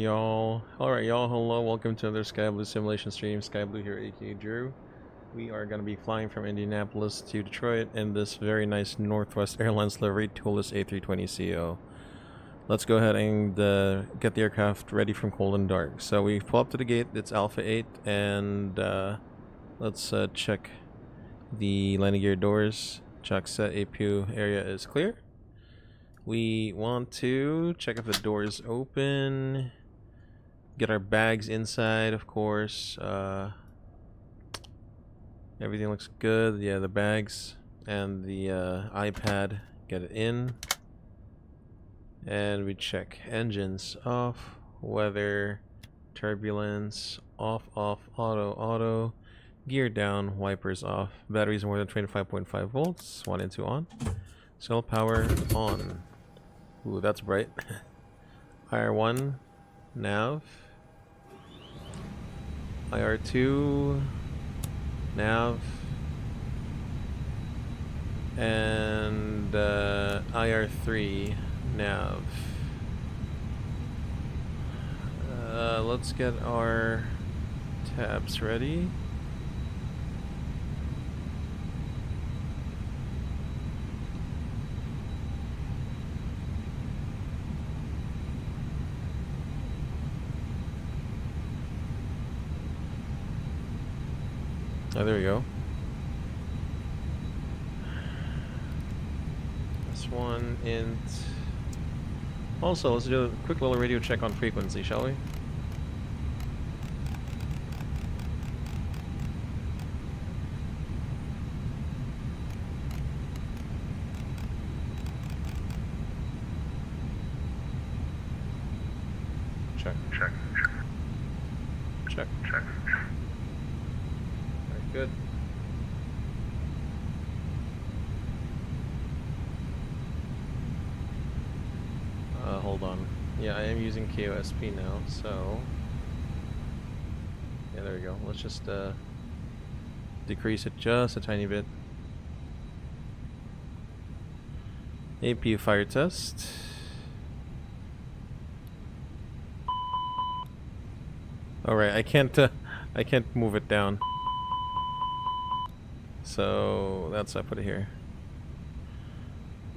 Y'all, alright y'all, hello, welcome to another Sky Blue simulation stream. Sky Blue here, aka Drew. We are going to be flying from Indianapolis to Detroit in this very nice Northwest Airlines livery ToLiSs A320ceo. Let's go ahead and get the aircraft ready from cold and dark. So we pull up to the gate, it's Alpha 8, and let's check the landing gear doors. Check set APU area is clear. We want to check if the door is open. Get our bags inside, of course. Everything looks good. Yeah, the bags and the iPad. Get it in. And we check engines off, weather, turbulence, off, auto, auto, gear down, wipers off, batteries more than 25.5 volts, 1 and 2 on, cell power on. Ooh, that's bright. IR1, nav, IR2, nav, and IR3, nav. Let's get our tabs ready. Oh, there we go. This one int. Also, let's do a quick little radio check on frequency, shall we? Check. Check. Check. Check. Alright, good. Hold on. Yeah, I am using KOSP now, so... Yeah, there we go. Let's just decrease it just a tiny bit. APU fire test. Alright, I can't move it down. So that's why I put it here.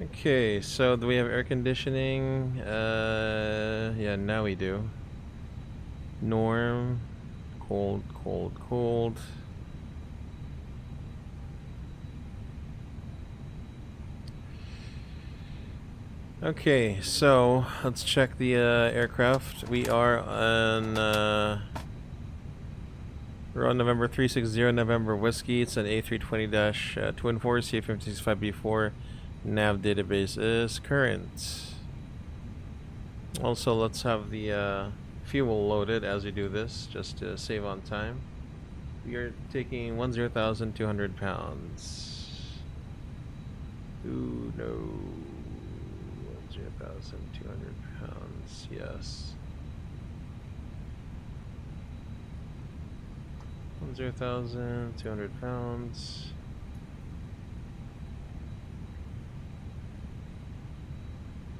Okay, so do we have air conditioning? Yeah, now we do. Norm, cold, cold, cold. Okay, so let's check the aircraft. We are on we're on November 360 November Whiskey. It's an A320-Twin 4 CF-55B4. Nav database is current. Also, let's have the fuel loaded as we do this, just to save on time. We are taking 10,200 pounds. Ooh, no. 10,200 pounds, yes. 10,200 pounds.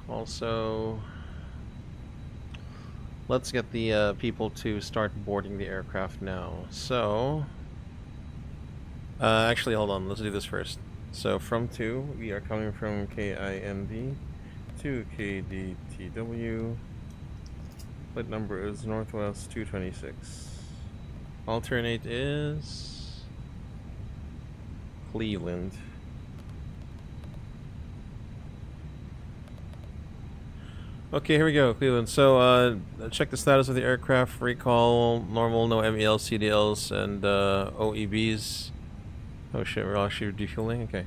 Also, let's get the people to start boarding the aircraft now. So, actually, hold on. Let's do this first. So, from 2, we are coming from KIMD to KDTW. Flight number is Northwest 226. Alternate is Cleveland. Okay, here we go, Cleveland. So, check the status of the aircraft. Recall, normal, no MELs, CDLs, and OEBs. Oh shit, we're actually defueling? Okay.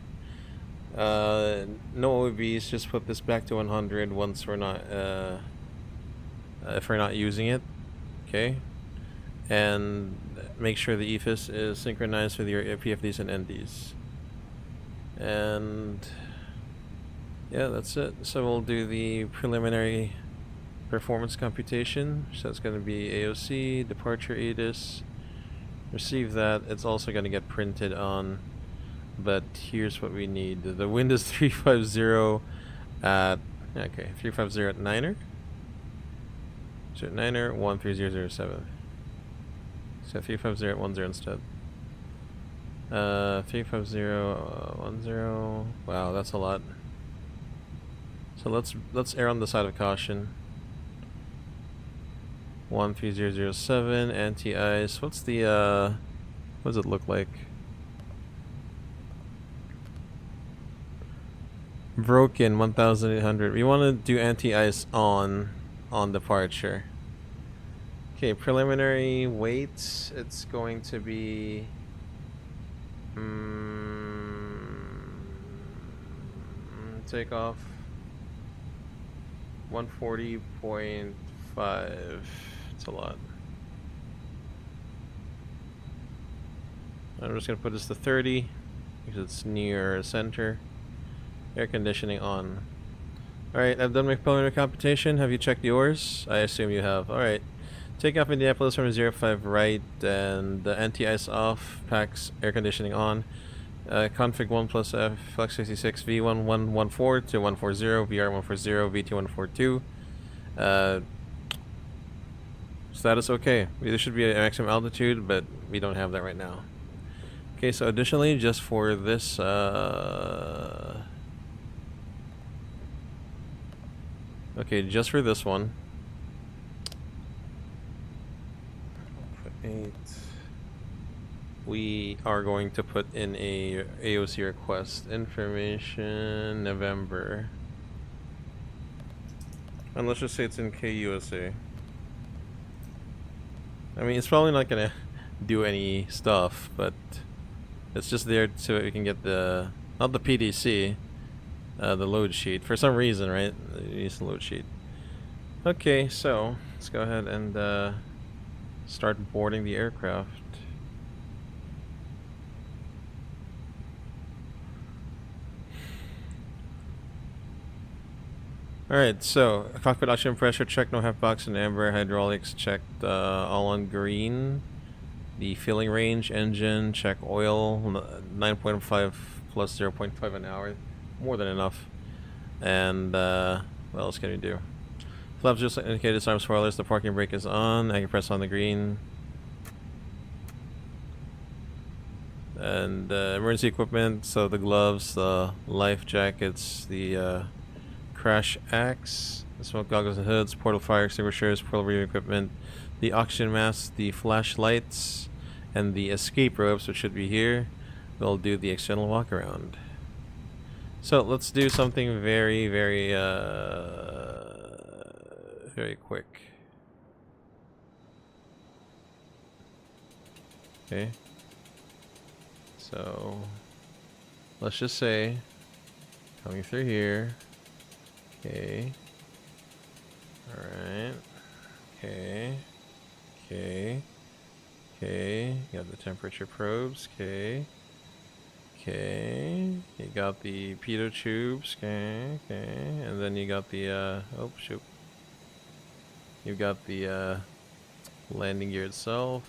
No OEBs, just put this back to 100 once we're not, if we're not using it. Okay. And make sure the EFIS is synchronized with your PFDs and NDs. And... yeah, that's it. So we'll do the preliminary performance computation. So it's going to be AOC, departure ATIS. Receive that. It's also going to get printed on. But here's what we need. The wind is 350 at... okay, 350 at 9er. Niner 13007. So 35010 instead. 35010. Wow, that's a lot. So let's err on the side of caution. 13007 anti-ice. What's the what does it look like? Broken 1800. We want to do anti-ice on departure. Okay, preliminary weight. It's going to be takeoff 140.5. It's a lot. I'm just gonna put this to 30 because it's near center. Air conditioning on. Alright, I've done my preliminary computation. Have you checked yours? I assume you have. Alright. Take off Indianapolis from 05 right, and the anti-ice off, packs air conditioning on. Config 1 plus F, Flex 66, V1114 to 140, VR140, VT142. Status okay. There should be a maximum altitude, but we don't have that right now. Okay, so additionally, just for this, okay, just for this one. 8. We are going to put in a AOC request. Information November. And let's just say it's in KUSA. I mean, it's probably not gonna do any stuff, but it's just there so we can get the, not the PDC, the load sheet. For some reason, right? It needs the load sheet. Okay, so let's go ahead and start boarding the aircraft. Alright, so cockpit oxygen pressure checked, no half box and amber. Hydraulics checked, all on green. The filling range, engine, check oil, 9.5 plus 0.5 an hour. More than enough. And what else can we do? Flaps just indicated disarm spoilers, the parking brake is on. I can press on the green. And emergency equipment, so the gloves, the life jackets, the crash axe, the smoke goggles and hoods, portal fire extinguishers, portal breathing equipment, the oxygen mask, the flashlights, and the escape ropes, which should be here. We'll do the external walk around. So let's do something very, very quick. Okay. So let's just say coming through here. Okay. Alright. Okay. Okay. Okay. You got the temperature probes. Okay. Okay. You got the pitot tubes. Okay. Okay. And then you got the oh shoot. You got the landing gear itself.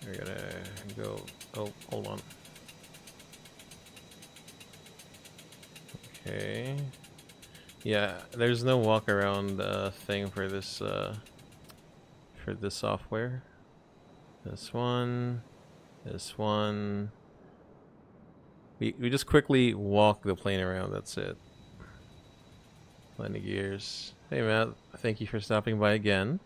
We're gonna go. Oh, hold on. Okay. Yeah, there's no walk around thing for this software. This one. This one. We just quickly walk the plane around. That's it. Landing gears. Hey Matt, thank you for stopping by again.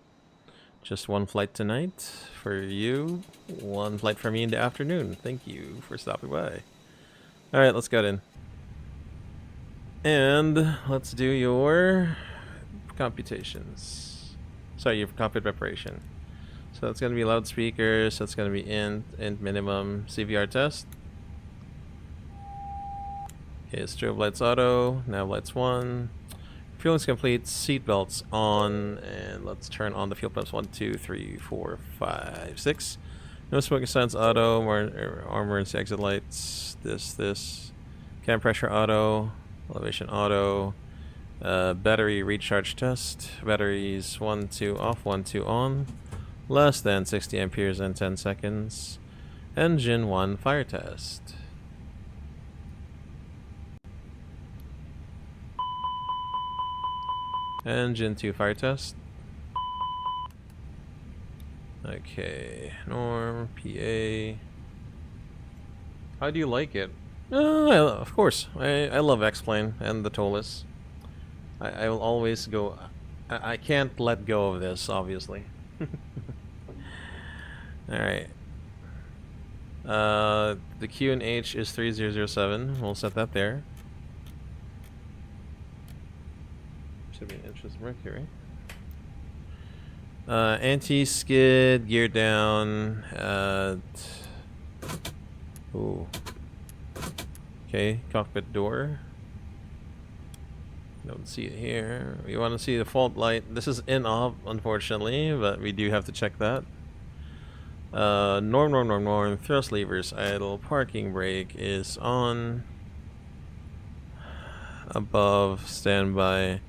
Just one flight tonight for you. One flight for me in the afternoon. Thank you for stopping by. Alright, let's get in. And let's do your computations. Sorry, your cockpit preparation. So that's going to be loudspeakers. That's going to be int minimum CVR test. Okay, strobe lights auto. Nav lights 1. Fueling's complete. Seatbelts on. And let's turn on the fuel pumps. 1, 2, 3, 4, 5, 6. No smoking signs auto. Emergency exit lights. This. Cam pressure auto. Elevation auto. Battery recharge test. Batteries 1, 2 off, 1, 2 on. Less than 60 amperes in 10 seconds. Engine 1 fire test. Engine 2 fire test. Okay, norm, PA. How do you like it? Of course. I love X-Plane and the ToLiSs. I will always go... I can't let go of this, obviously. Alright. The Q and H is 3007. We'll set that there. Should be an inches of mercury. Anti-skid, gear down. Ooh. Okay, cockpit door. Don't see it here. We want to see the fault light. This is in-off, unfortunately, but we do have to check that. Norm. Thrust levers idle. Parking brake is on. Above, standby.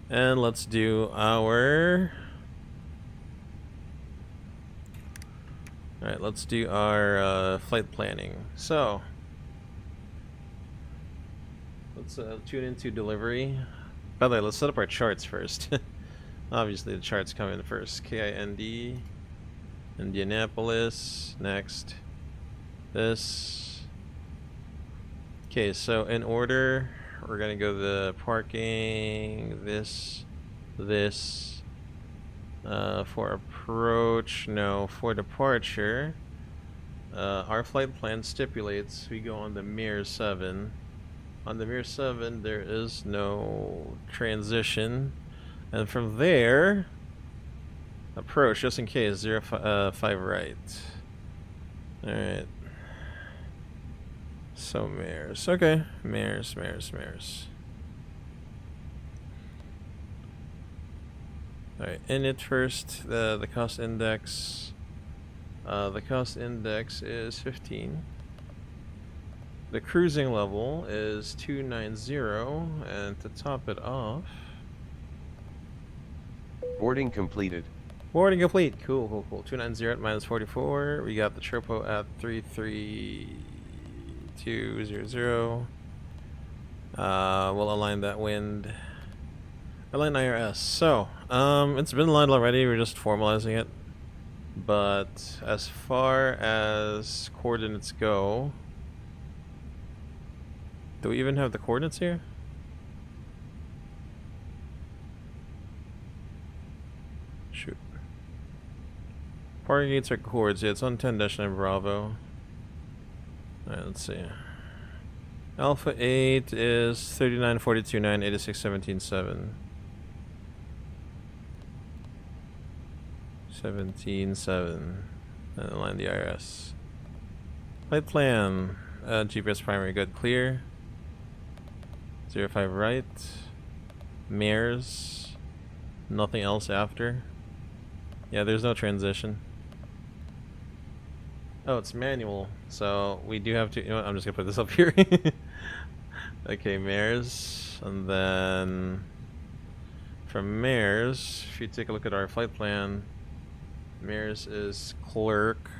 And let's do our... Alright, let's do our flight planning. So, let's tune into delivery. By the way, let's set up our charts first. Obviously, the charts come in first. KIND, Indianapolis, next. This. Okay, so in order, we're gonna go to the parking, this. For approach, no. For departure, our flight plan stipulates we go on the Mir 7. On the Mir 7, there is no transition, and from there, approach just in case 05 right. All right. So Mirs, okay. Mirs. Alright, in it first, the cost index. The cost index is 15. The cruising level is 290, and to top it off... Boarding completed. Boarding complete. Cool. 290 at minus 44. We got the tropo at 33200. We'll align that wind. Align IRS. So, it's been aligned already. We're just formalizing it. But as far as coordinates go, do we even have the coordinates here? Shoot. Parking gates are coords. Yeah, it's on 10-9 Bravo. Alright, let's see. Alpha 8 is 39.42.9, 86.17.7. 17.7. And align the IRS. Flight plan. GPS primary good. Clear. 05 right. Mirrors. Nothing else after. Yeah, there's no transition. Oh, it's manual. So we do have to... You know what? I'm just going to put this up here. Okay, mirrors. And then... From mirrors, if you take a look at our flight plan... Mirrors is clerk.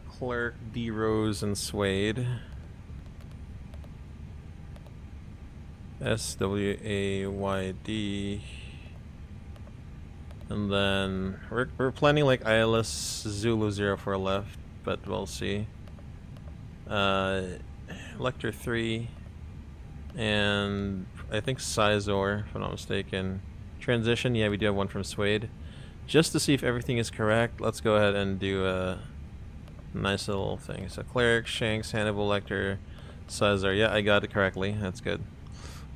Clerk, D Rose, and Suede. SWAYD. And then we're planning like ILS Zulu 04 left, but we'll see. Lecter 3 and I think Sizor, if I'm not mistaken. Transition, yeah, we do have one from Suede. Just to see if everything is correct, let's go ahead and do a nice little thing. So Cleric, Shanks, Hannibal, Lecter, Sizor. Yeah, I got it correctly. That's good.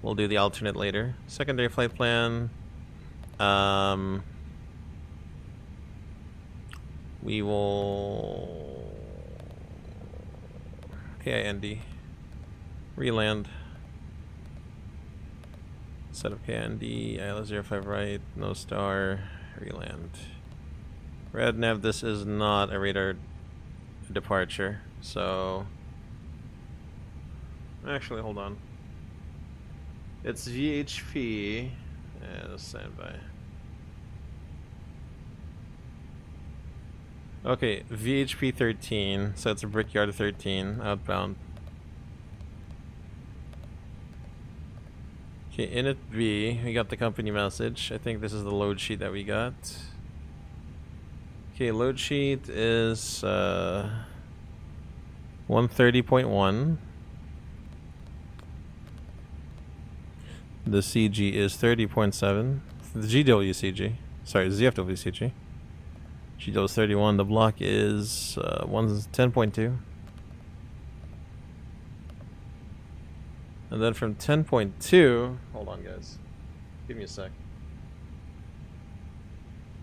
We'll do the alternate later. Secondary flight plan. We will... KIND. Reland. Set up KIND. ILS 05 right. No star. Reland. Red nav, this is not a radar departure. So... Actually, hold on. It's VHP. Yeah, standby. Okay, VHP 13. So it's a Brickyard 13 outbound. Okay, in it B, we got the company message. I think this is the load sheet that we got. Okay, load sheet is 130.1. The CG is 30.7. The GWCG. Sorry, ZFWCG. GW is 31. The block is 10.2. And then from 10.2, hold on guys. Give me a sec.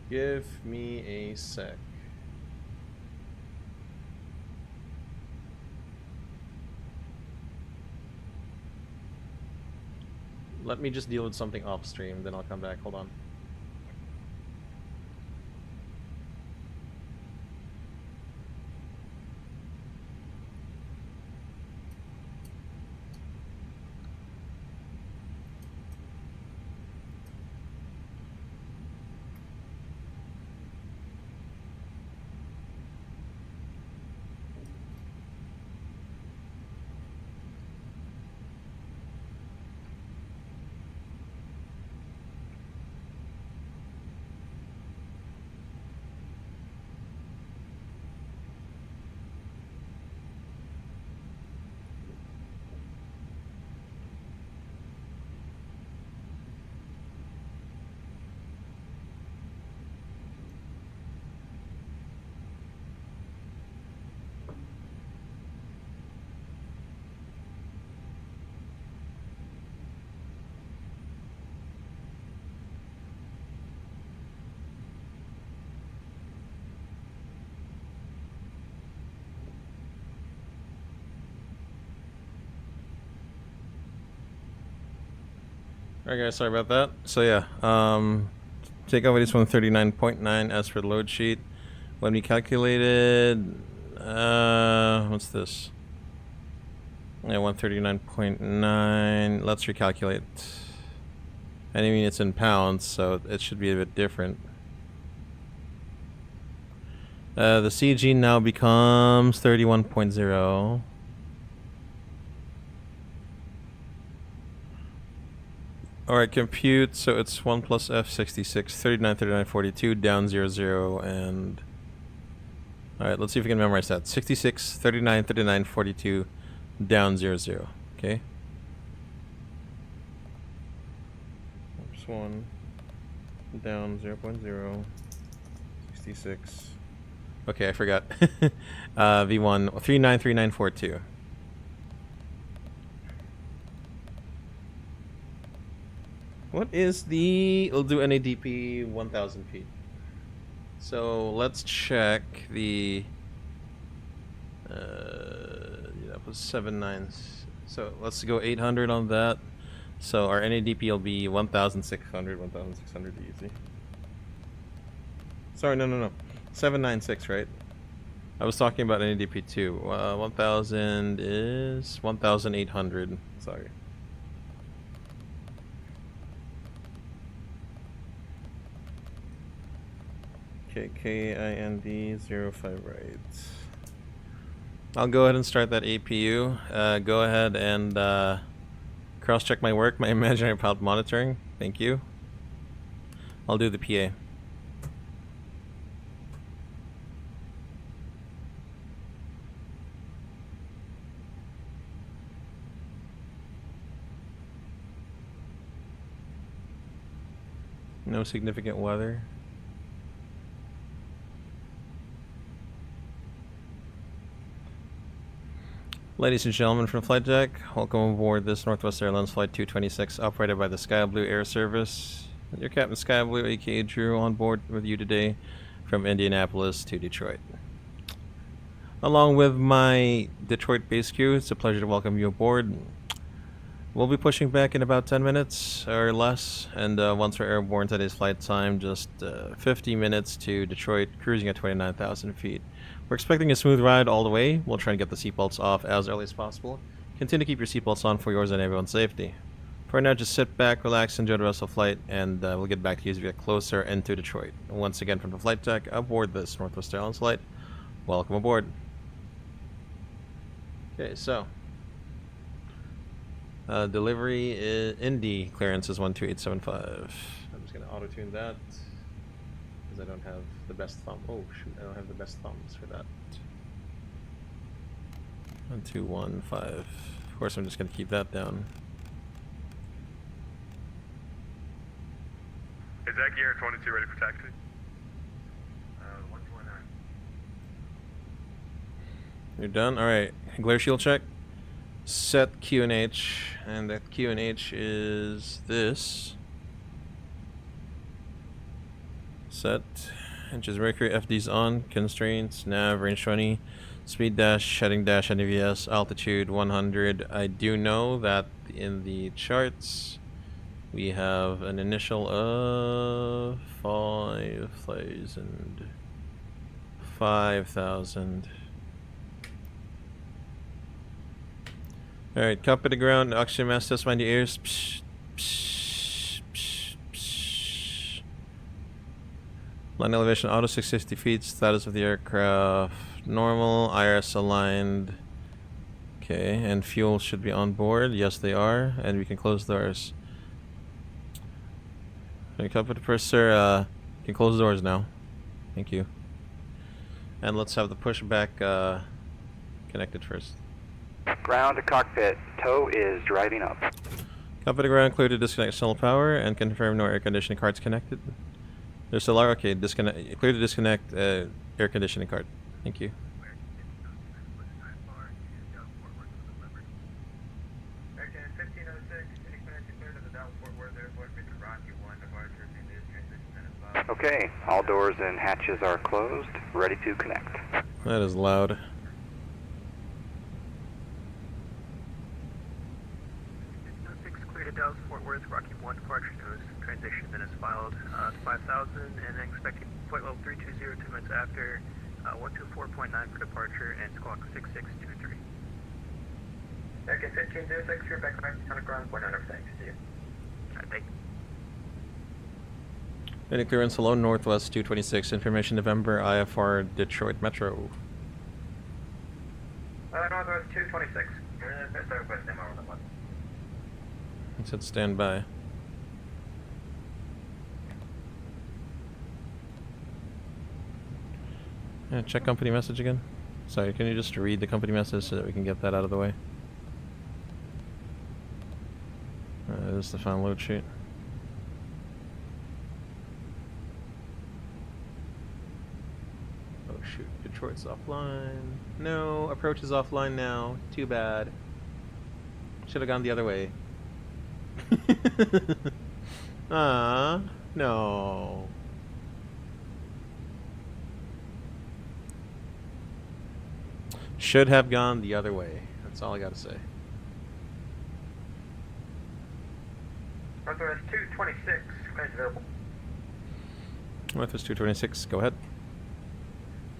Give me a sec. Let me just deal with something off stream, then I'll come back. Hold on. Alright guys, sorry about that. So yeah, takeoff weight is 139.9 as per the load sheet. When we calculated, what's this? Yeah, 139.9. Let's recalculate. And I mean it's in pounds, so it should be a bit different. The CG now becomes 31.0. Alright, compute, so it's 1 plus F 66, 39, 39, 42, down 0, 0, and... Alright, let's see if we can memorize that. 66, 39, 39, 42, down 0, 0. Okay? Oops, 1, down 0, 0.0, 66. Okay, I forgot. V1, 393942. What is the... We'll do NADP 1000 feet. So let's check the... that was 79. So let's go 800 on that. So our NADP will be 1600, 1600 easy. Sorry, no. 796, right? I was talking about NADP 2. 1000 is 1800. Sorry. Okay, KIND05, right. I'll go ahead and start that APU. Go ahead and cross-check my work, my imaginary pilot monitoring. Thank you. I'll do the PA. No significant weather. Ladies and gentlemen from Flight Deck, welcome aboard this Northwest Airlines Flight 226 operated by the Sky Blue Air Service. Your Captain Sky Blue, aka Drew, on board with you today from Indianapolis to Detroit. Along with my Detroit base crew, it's a pleasure to welcome you aboard. We'll be pushing back in about 10 minutes or less, and once we're airborne, today's flight time, just 50 minutes to Detroit, cruising at 29,000 feet. We're expecting a smooth ride all the way. We'll try and get the seatbelts off as early as possible. Continue to keep your seatbelts on for yours and everyone's safety. For now, just sit back, relax, enjoy the rest of the flight, and we'll get back to you as we get closer into Detroit. Once again, from the Flight Deck, aboard this Northwest Airlines flight, welcome aboard. Okay, so... Delivery is Indy clearance is 12875. I'm just gonna auto tune that because I don't have the best thumb. Oh shoot, I don't have the best thumbs for that. 1215. Of course, I'm just gonna keep that down. Is that gear 22 ready for taxi? 129. You're done? Alright. Glare shield check. Set QNH, and that QNH is this. Set. Inches Mercury, FD's on. Constraints, nav, range 20. Speed dash, heading dash, NVS, altitude 100. I do know that in the charts we have an initial of 5,000. 5,000. Alright, copy the ground, oxygen mask test, mind your ears. Psh, psh, psh, psh. Line elevation, auto 650 feet, status of the aircraft, normal, IRS aligned. Okay, and fuel should be on board. Yes, they are, and we can close doors. Okay, copy the purser, you can close the doors now. Thank you. And let's have the pushback connected first. Ground to cockpit. Tow is driving up. Copy the ground, clear to disconnect external power and confirm no air conditioning cards connected. There's a lot. Okay, disconnect. Clear to disconnect air conditioning card. Thank you. Okay, all doors and hatches are closed. Ready to connect. That is loud. Dallas Fort Worth, Rocky 1 departure nose, transition then is filed 5,000 and then expecting flight level 320 2 minutes after, 124.9 for departure and squawk 6623. Okay, 1506, you're back on the ground, point on our thanks to you. Alright, thank you. Any clearance, hello, Northwest 226, information November, IFR, Detroit Metro. Northwest 226, best request name over the one. It said stand by. Yeah, check company message again. Sorry, can you just read the company message so that we can get that out of the way? This is the final load sheet. Oh shoot, Detroit's offline. No, approach is offline now. Too bad. Should have gone the other way. No. Should have gone the other way. That's all I gotta say. Northwest 226, clearance available. Northwest 226, go ahead.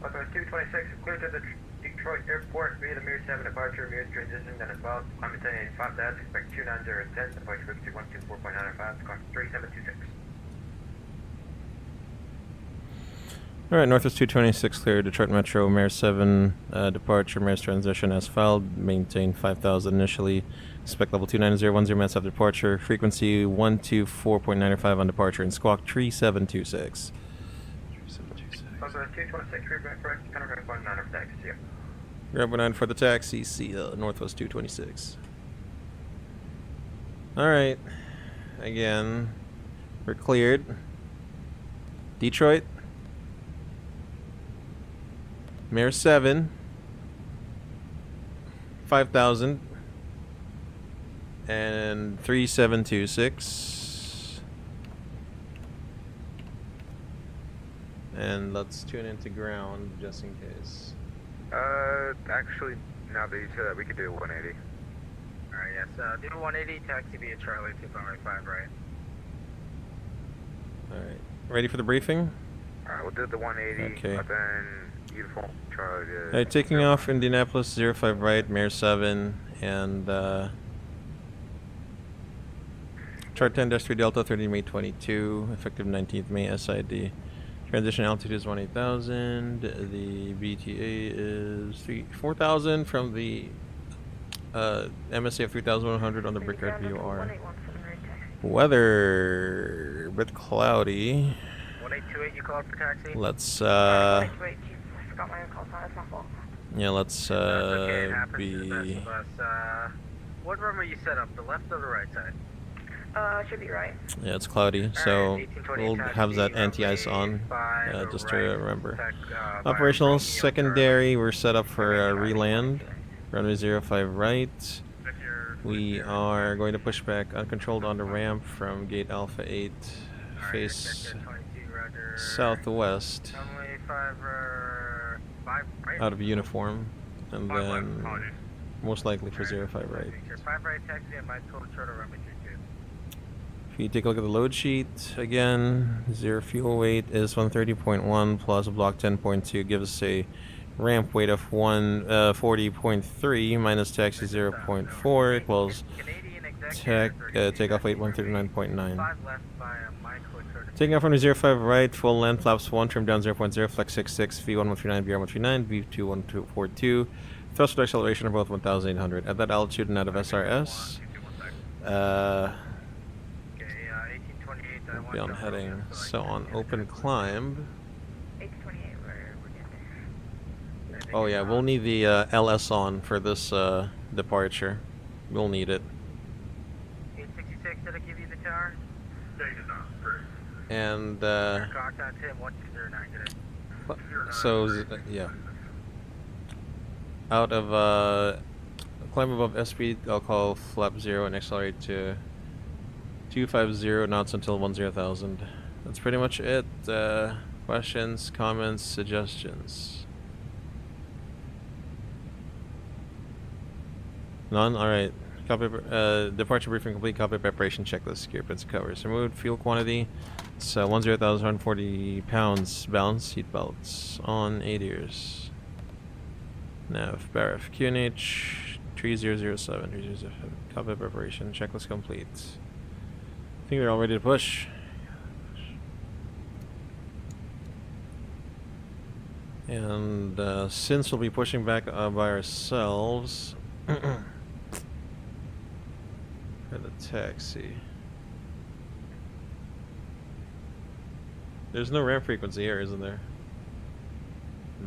Northwest 226, clear to the Detroit Airport via the Mir 7 departure, Mir transition, then as well. Climb 1085 dash, expect 290 10, departure frequency 124.95, squawk 3726. Alright, Northwest 226 clear, Detroit Metro, Mir 7 departure, Mir's transition as filed, maintain 5,000 initially, expect level 29010 minutes after departure, frequency 124.95 on departure, and squawk 3726. 3726. Northwest 226, read correct, kind of going 9 for taxi, see ya. Grab 9 for the taxi, see Northwest 226. Alright, again, we're cleared. Detroit. Mir 7, 5,000, and 3726. And let's tune into ground just in case. Actually, now that you said that, we could do 180. Alright, yes, do 180, taxi via Charlie 25, right? Alright, ready for the briefing? Alright, we'll do the 180, Okay. but then uniform Charlie. Alright, taking off Indianapolis 05 right, Mir 7, and chart 10-3 Delta 30 May 22, effective 19th May SID. Transition altitude is 18,000. The BTA is 4,000 from the MSA of 3100 on the Brickyard VOR. Weather, a bit cloudy. 1828, you called for taxi? Let's, I forgot my own call sign, that's my fault. yeah, let's, Okay, it happens to the be... best of us. What room are you set up, the left or the right side? Should be right. Yeah, it's cloudy, so Alright, 1828 we'll taxi, have that anti-ice on, runway just 5 to right, remember. contact, Operational Romeo secondary, we're set up for Charlie. reland. Runway 05 right. We are going to push back uncontrolled on the ramp from gate Alpha 8, face southwest, Runway 5 right? out of uniform, and then most likely for 05 right. 5 right taxi and my total shorter runway 32. If you take a look at the load sheet, again, zero fuel weight is 130.1 plus block 10.2 gives us a ramp weight of 140.3 minus taxi 0.4 equals takeoff weight 139.9. Taking off on the 05 right, full land, flaps 1, trim down 0.0, flex 66, V1139, BR139, V2142. Thrust to acceleration are both 1,800. At that altitude and out of SRS, we'll be on heading. So on open climb. 828, we're getting there. Oh yeah, we'll need the LS on for this departure. We'll need it. 866, did I give you the tower? No, you did not. And Contact him, 1209 today. so yeah. Out of climb above S-speed, I'll call flap 0 and accelerate to 250 knots until 10,000. That's pretty much it. Questions, comments, suggestions? None? Alright. Copy, departure briefing complete. Copy preparation checklist. Gear prints covers removed. Fuel quantity. It's 10,140 pounds. Balance. Seat belts on. 8 ears. Nav. Barref. QNH 3007. 3007. Copy preparation. Checklist complete. I think they're all ready to push. And since we'll be pushing back by ourselves for the taxi, there's no ramp frequency here, isn't there?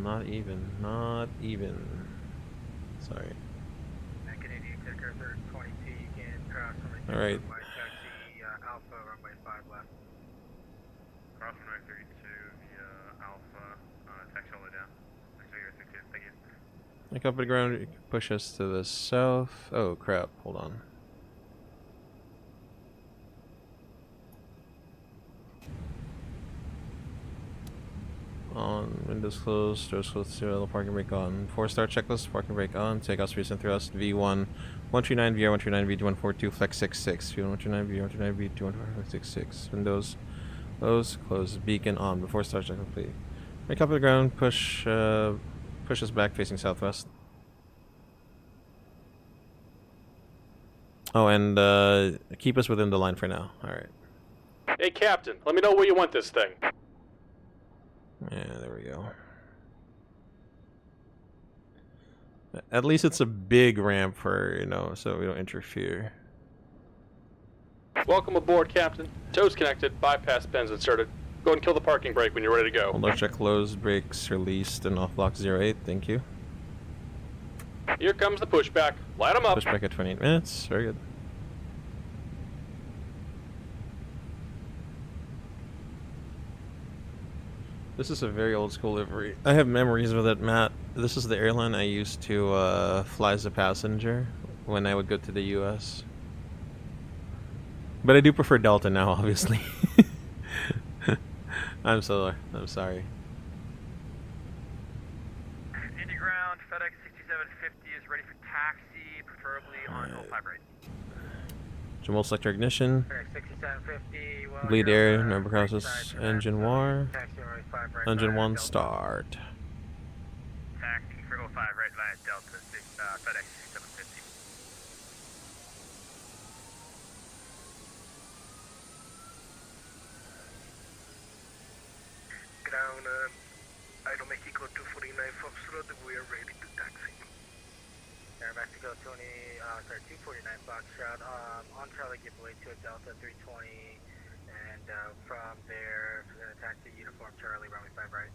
Not even. Not even. Sorry. Canadian Ticker 322, you can cross runway 32. Alright. Taxi Alpha, runway 5 left. Cross runway 32 via Alpha, taxi all the way down. Taxi 62, thank you. Look up at the ground, push us to the south. Oh crap, hold on. On, windows closed, doors closed, serial, parking brake on. 4-star checklist, parking brake on, takeoff recent thrust, V1, 139, VR139, V2142, flex 66, V139, VR139, V2142, windows closed, closed, beacon on, before start check complete. Make up at the ground, push us back facing southwest. Oh, and keep us within the line for now, alright. Hey, Captain, let me know where you want this thing. Yeah, there we go. At least it's a big ramp for, you know, so we don't interfere. Welcome aboard, Captain. Toes connected, bypass pins inserted. Go ahead and kill the parking brake when you're ready to go. Hold on, check closed, brakes released, and off block 08, thank you. Here comes the pushback. Light 'em up. Push back at 28 minutes, very good. This is a very old school livery. I have memories with it, Matt. This is the airline I used to fly as a passenger when I would go to the US. But I do prefer Delta now, obviously. I'm sorry. Indy ground, FedEx 6750 is ready for taxi, preferably on 05 right. Jamal sector ignition. FedEx 6750, well, Bleed you're, air, number right process, side, engine correct, war. taxi on 05 right Engine via 1 Delta. start. Taxi for 05 right via Delta, FedEx 6750. Ground, Aeromexico 249 Foxtrot, we are ready to taxi. Air Mexico 20, out on Charlie, give way to a Delta 320, and from there, we're going to taxi uniform Charlie, runway 5 right.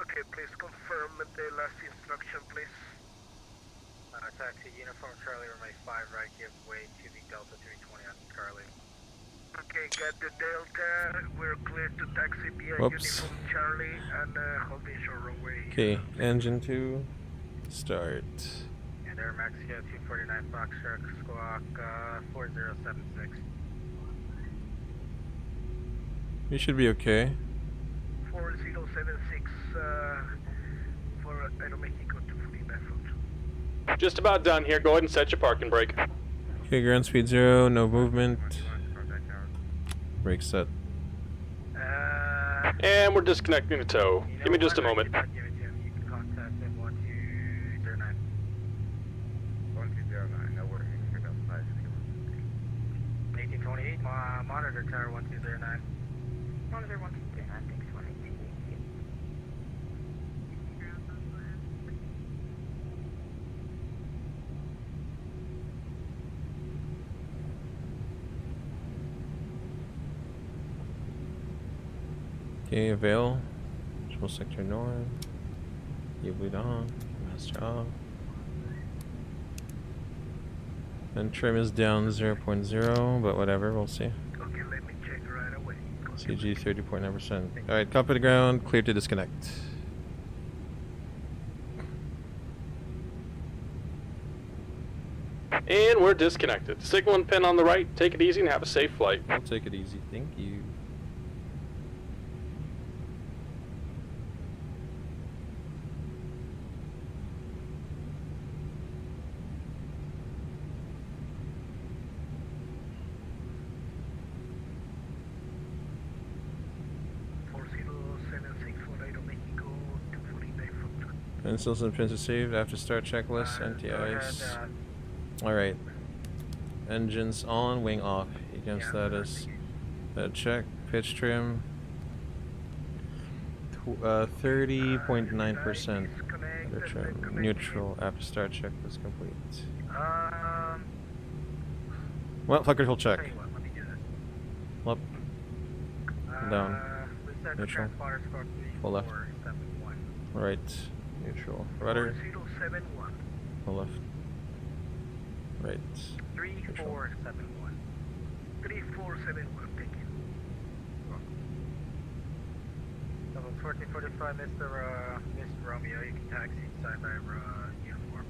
Okay, please confirm the last instruction, please. Taxi uniform Charlie, runway 5 right, give way to the Delta 320 on Charlie. Okay, got the Delta. We're clear to taxi via Whoops. uniform Charlie and holding short runway. Okay, engine 2, start. And Air Mexico 249 Foxtrot Squawk 4076. You should be okay. 4076 for Aeromexico 249 Fox. Just about done here. Go ahead and set your parking brake. Okay, ground speed 0, no movement. Brake set. And we're disconnecting the tow. Give me just a moment. You can contact them 1209. 1209, no worries. 1828, monitor tower 1209. Monitor 1239, thanks, 118. Okay, avail. Control sector north. You bleed on. Master off. And trim is down 0.0, but whatever, we'll see. Okay, let me check right away. CG 30.9%. Alright, copy the ground, clear to disconnect. And we're disconnected. Signal and pin on the right. Take it easy and have a safe flight. I'll take it easy, thank you. Pencils and pins are saved after start checklist, anti-ice. Alright. Engines on, wing off. ECAM status. Check. Pitch trim. 30.9%. Neutral after start checklist complete. Well, flight control check. Up. Down. Neutral. Full left. Right. Neutral. Rudder. 4071. Full left. Right. 3471. 3471, thank you. Level 1445, Mr. Romeo, you can taxi inside by uniform.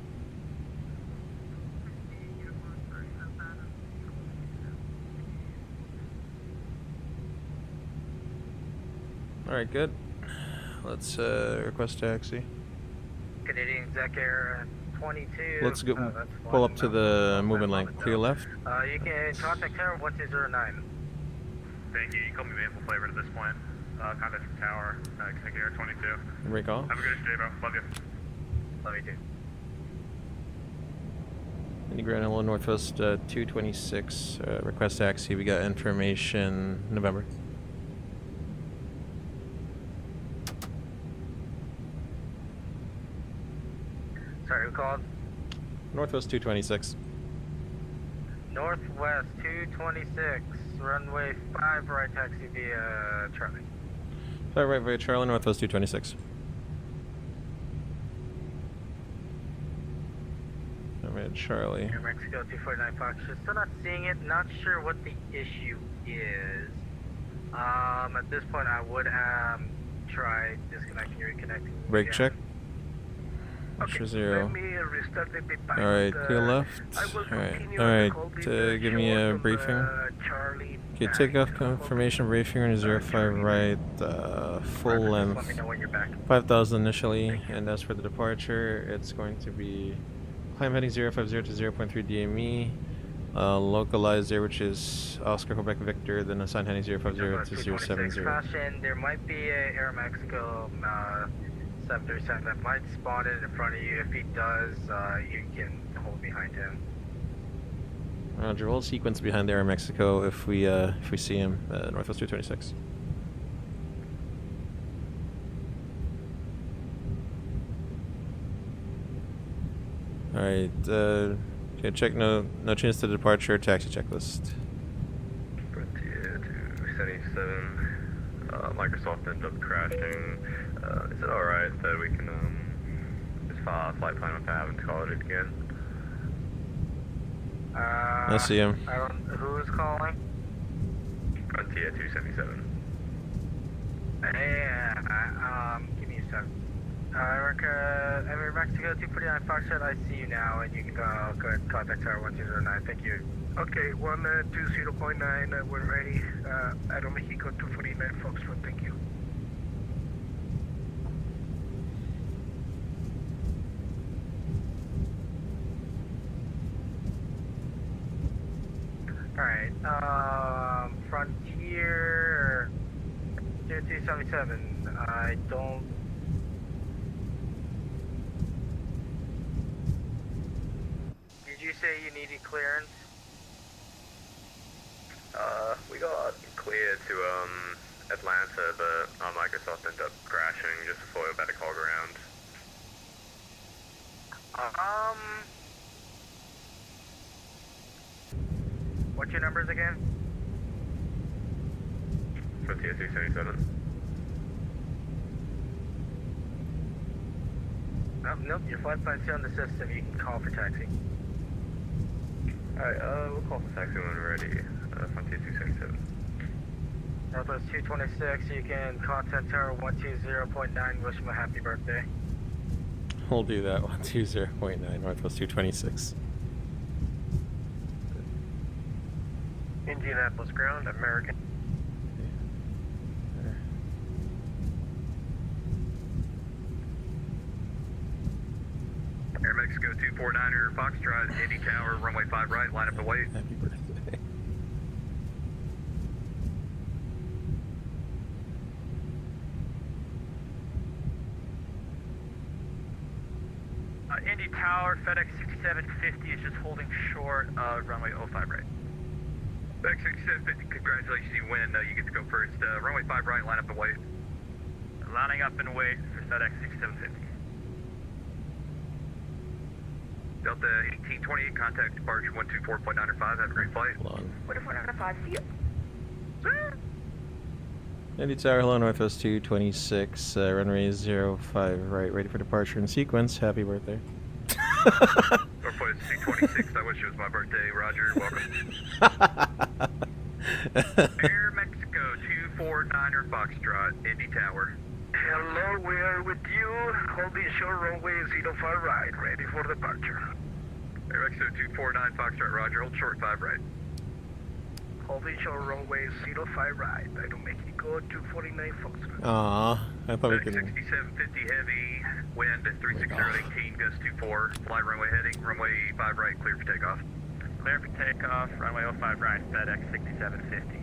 Alright, good. Let's request taxi. Canadian Exec Air 22. Let's go that's pull one, up to the movement lane. Clear left. You can contact Tower 1209. Thank you. You call me vehicle flavor at this point. Contact from Tower, Exec Air 22. Break off. Have a good day, bro. Love you. Love you too. Grand Hello Northwest 226. Request taxi. We got information November. Sorry, who called? Northwest 226. Northwest 226, runway 5 right taxi via Charlie. Flight right via Charlie, Northwest 226. Right, Charlie. Air Mexico 249 Fox. Still not seeing it. Not sure what the issue is. At this point, I would try disconnecting and reconnecting. Brake again. check. Okay, Sure zero. let me restart the device. Alright, clear left. I will Alright, continue alright. the call Give me a from, briefing. Charlie Okay, 9. takeoff confirmation briefing on 05 right, full Let me length. know when you're back. 5,000 initially, and as for the departure, it's going to be climb heading 050 to 0.3 DME, localized there, which is Oscar Quebec Victor, then assign heading 050 to 070. Caution, there might be a Air Mexico 737 that might spawn in front of you. If he does, you can hold behind him. Roger, we'll sequence behind Air Mexico if we see him, Northwest 226. Alright, okay, check no change to departure, taxi checklist. Frontier 277. Microsoft ended up crashing. Is it alright that we can just file a flight plan without having to call it again? I see him. I don't. Who's calling? Frontier 277. Yeah. Give me a sec. Mexico 249 Foxtrot, I see you now, and you can go ahead and contact Tower 1209. Thank you. Okay, 120.9, we're ready. Aeromexico 249 Foxtrot, thank you. Alright, Frontier 277, I don't... Did you say you needed clearance? We got cleared to Atlanta, but Microsoft ended up crashing just before we were about to call ground. What's your numbers again? Frontier 277. Nope, your flight plan's still in the system. You can call for taxi. Alright, we'll call for taxi when we're ready. Frontier 277. Northwest 226, you can contact Tower 120.9, wish him a happy birthday. We'll do that. 120.9 Northwest 226. Indianapolis ground, American. Air Mexico 249er Foxtrot, Indy Tower, runway 5 right, line up and wait. Happy birthday. Indy Tower, FedEx 6750 is just holding short of runway 05 right. FedEx 6750, congratulations, you win. You get to go first. Runway 5 right, line up and wait. Lining up and wait for FedEx 6750. Delta 1828, contact departure 124.905. Have a great flight. Hold on. 2495, see you. Indy Tower, hello, Northwest 226, runway 05 right, ready for departure in sequence. Happy birthday. Northwest 226, I wish it was my birthday. Roger, welcome. Air Mexico 249er Foxtrot, Indy Tower. Hello, we are with you. Holding short runway 05 right, ready for departure. Air Mexico 249 Foxtrot, Roger, hold short 5 right. Holding short runway 05 right, Aeromexico 249 Foxtrot. Aw, I thought we FedEx could. 6750 heavy, wind 36018, gust 24, fly runway heading, runway 5 right, clear for takeoff. Clear for takeoff, runway 05 right, FedEx 6750.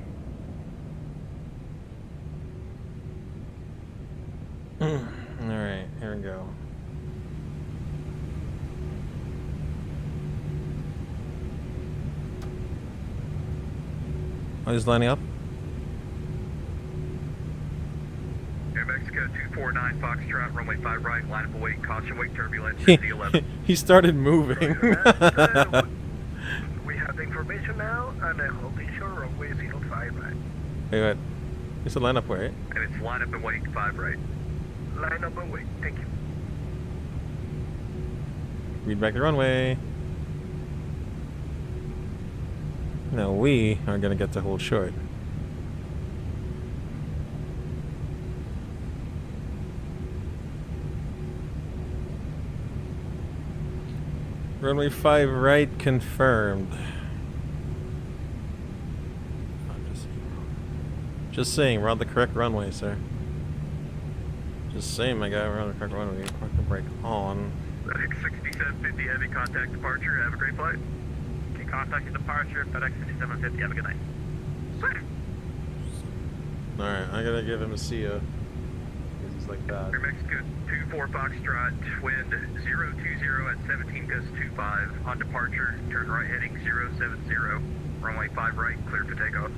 Alright, here we go. Oh, he's lining up? Air Mexico 249 Foxtrot, runway 5 right, line up await, caution wait, turbulence, D11. He started moving. We have the information now, and holding short runway 05 right. Wait, what? It's a lineup way, right? And it's line up and wait, 5 right. Line up and wait, thank you. Read back the runway. Now we are gonna get to hold short. Runway 5 right confirmed. Just saying, we're on the correct runway, sir. Just saying, my guy, we're on the correct runway. Park the brake on. FedEx 6750 heavy, contact departure, have a great flight. Okay, contact departure, FedEx 6750, have a good night. Alright, I gotta give him a see ya. He's like that. Air Mexico 24 Foxtrot, wind 020 at 17, gust 25. On departure, turn right heading 070. Runway 5 right, clear for takeoff.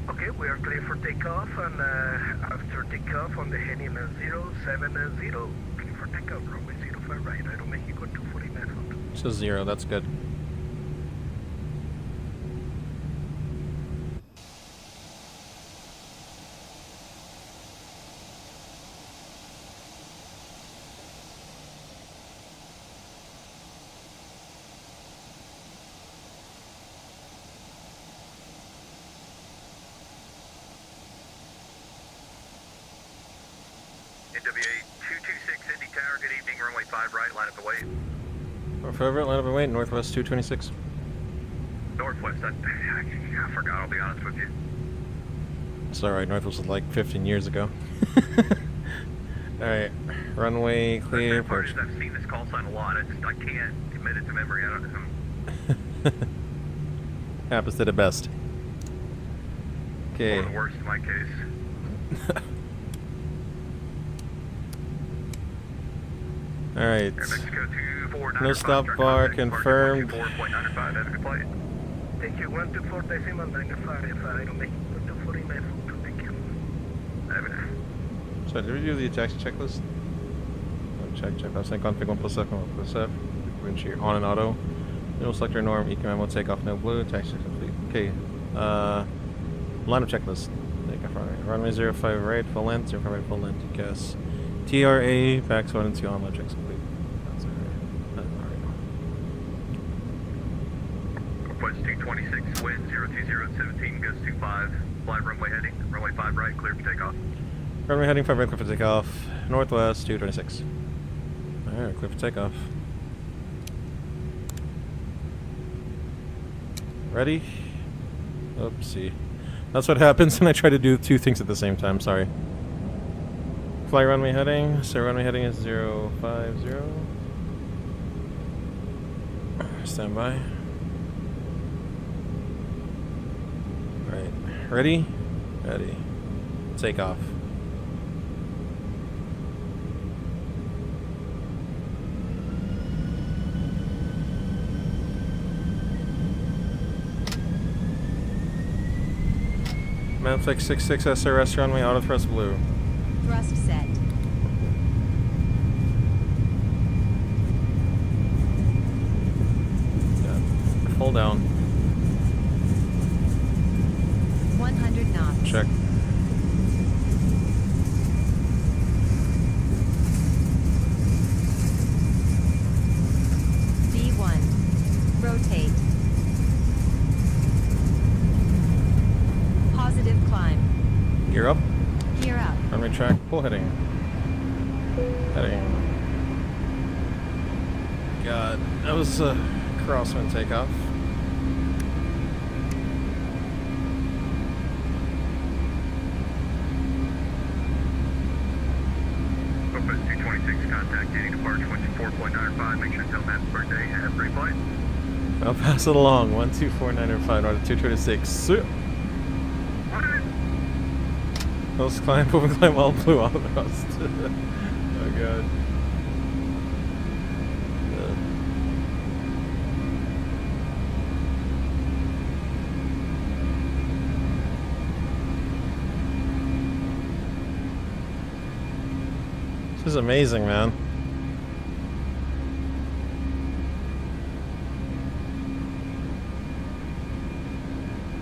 Okay, we are clear for takeoff, and after takeoff on the heading 070, for takeoff, runway 05 right, Aeromexico 249 foot. So 0, that's good. NWA 226 Indy Tower, good evening, runway 5 right, line up the wait. Forever, line up and wait, Northwest 226. Northwest, I forgot, I'll be honest with you. It's alright, Northwest was like 15 years ago. Alright, runway The clear. sad part is I've seen this call sign a lot, I can't commit it to memory, I don't know. Happens to the best. Okay. Or the worst in my case. Alright. Air Mexico 249. No stop bar confirmed. 4.95, have a good flight. Thank you, 124.95, Aeromexico 249 foot, thank you. Have it. So did we do the taxi checklist? Oh, check. I'll send config 1+F, 1+F. Windshield on and auto. No selector norm, eco takeoff, no blue, taxi complete. Okay. Line of checklist. Takeoff runway 05 right, full length, 05 right, full length, gas. TRA, packs 1 and 2 on, checks complete. That's alright. Northwest 226, wind 020 at 17, goes 25. Fly runway heading, runway 5 right, clear for takeoff. Runway heading 5 right, clear for takeoff. Northwest 226. Alright, clear for takeoff. Ready? Oopsie. That's what happens when I try to do 2 things at the same time, sorry. Fly runway heading, so runway heading is 050. Stand by. Alright, ready? Ready. Take off. Manflex 66 SRS runway auto thrust blue. Thrust set. Yeah. Full down. 100 knots. Check. V1. Rotate. Positive climb. Gear up. Gear up. Runway track. Full heading. Heading. God, that was a crosswind takeoff. Northwest 226, contact dating departure 4.95, make sure to tell Matt's birthday, have a great flight. I'll pass it along. 12495 order 226. Let's climb, moving climb all blue all across. Oh god. This is amazing, man.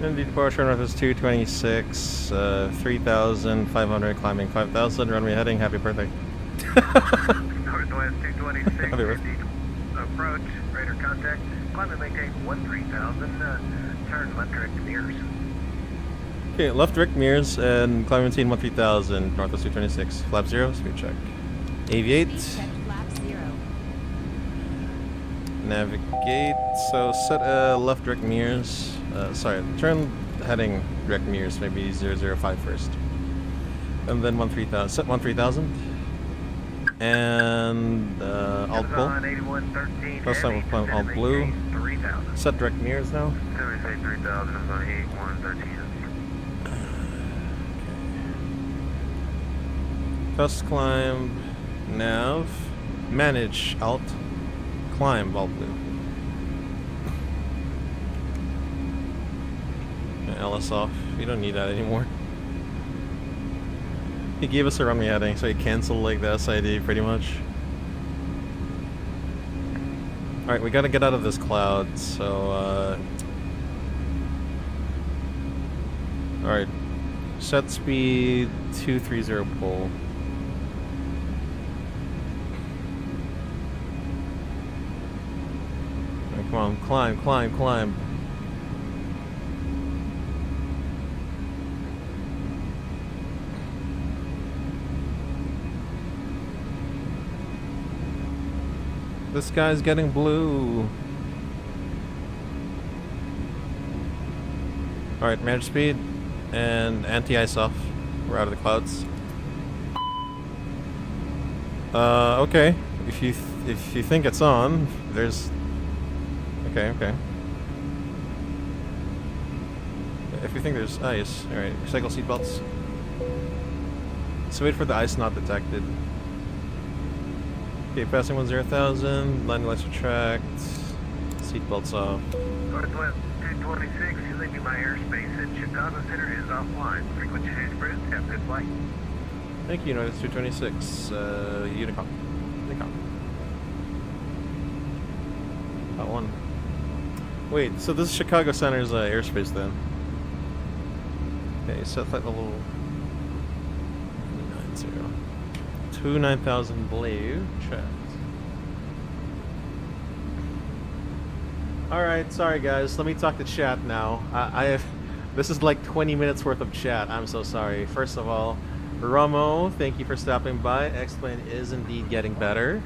Indy departure north is 226, 3,500, climbing 5,000, runway heading, happy birthday. Northwest 226, Happy birthday. indeed. Approach, radar contact, climb and maintain 13,000, turn left direct mirrors. Okay, left direct mirrors and climb and maintain 13,000, northwest 226, flap 0, speed check. Aviate, Speed check flap 0. navigate, so set left direct mirrors, sorry, turn heading direct mirrors, maybe 005 first. And then 13,000, set 13,000. And alt pull. First time we're playing alt blue. Set direct mirrors now. 3,000 is on 8113. Test climb, nav, manage, alt, climb, alt blue. LS off. We don't need that anymore. He gave us a runway heading, so he canceled like the SID pretty much. Alright, we gotta get out of this cloud, so, Alright. Set speed 230 pull. Right, come on, climb, climb, climb. This guy's getting blue. Alright, manage speed and anti-ice off. We're out of the clouds. Okay. If you think it's on, there's... Okay, okay. If you think there's ice, alright, recycle seatbelts. So wait for the ice not detected. Okay, passing 10,000, landing lights retract, seatbelts off. Northwest 226, you leaving my airspace at Chicago Center is offline. Frequency change approved. Have a good flight. Thank you, Northwest 226, Unicom. That one. Wait, so this is Chicago Center's airspace then? Okay, set flight level 29,000 blue. Checked. Alright, sorry guys, let me talk to chat now. I have... This is like 20 minutes worth of chat, I'm so sorry. First of all, Romo, thank you for stopping by. X-Plane is indeed getting better.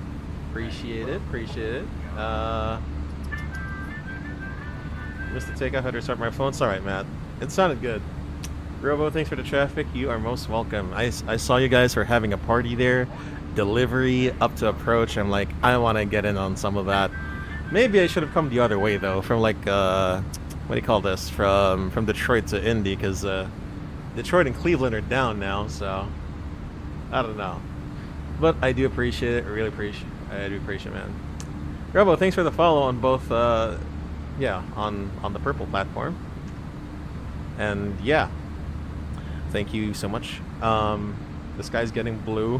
Appreciate it, appreciate it. Missed the takeoff, had to restart my phone. It's alright, Matt. It sounded good. Robo, thanks for the traffic. You are most welcome. I saw you guys were having a party there. Delivery up to approach. I'm like, I want to get in on some of that. Maybe I should have come the other way though, from like what do you call this? From Detroit to Indy, because Detroit and Cleveland are down now. So I don't know, but I do appreciate it. I really appreciate. I do appreciate it, man. Robo, thanks for the follow on both. Yeah, on the purple platform. And yeah. Thank you so much. This guy's getting blue.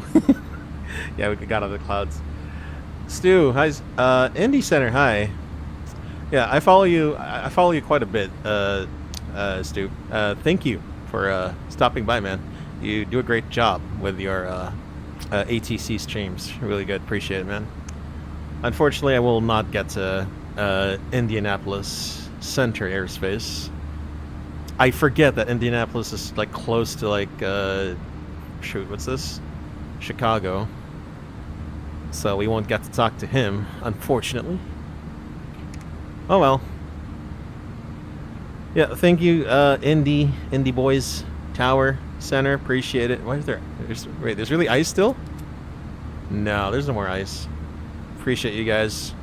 Yeah, we got out of the clouds. Stu, hi. Indy Center, hi. Yeah, I follow you. I follow you quite a bit, Stu. Thank you for stopping by, man. You do a great job with your ATC streams. Really good. Appreciate it, man. Unfortunately, I will not get to Indianapolis Center airspace. I forget that Indianapolis is like close to like shoot, what's this? Chicago. So we won't get to talk to him, unfortunately. Oh well. Yeah, thank you, Indy Boys Tower Center. Appreciate it. Why is there? Wait, there's really ice still? No, there's no more ice. Appreciate you guys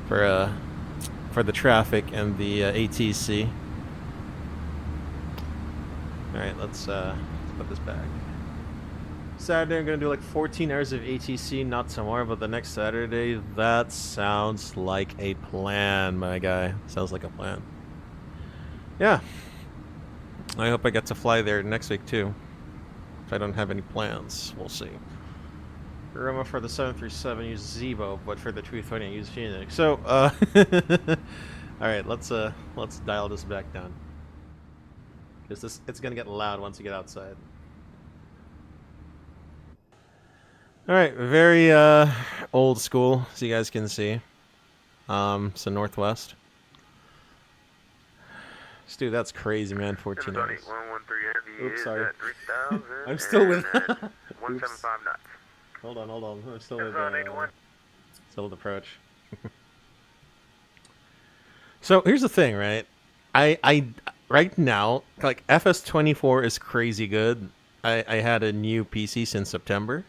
for the traffic and the ATC. Alright, let's put this back. Saturday I'm gonna do like 14 hours of ATC, not tomorrow, but the next Saturday. That sounds like a plan, my guy. Sounds like a plan. Yeah. I hope I get to fly there next week too. If I don't have any plans, we'll see. Remember, for the 737 use Zevo, but for the 320 I use Phoenix. So alright, let's dial this back down. Because it's gonna get loud once you get outside. Alright, very old school, so you guys can see. So Northwest. Stu, that's crazy, man. 14 hours. Oops, sorry. I'm still with 175 knots. Hold on. I'm still with still with approach. So here's the thing, right? I right now, like, FS24 is crazy good. I had a new PC since September.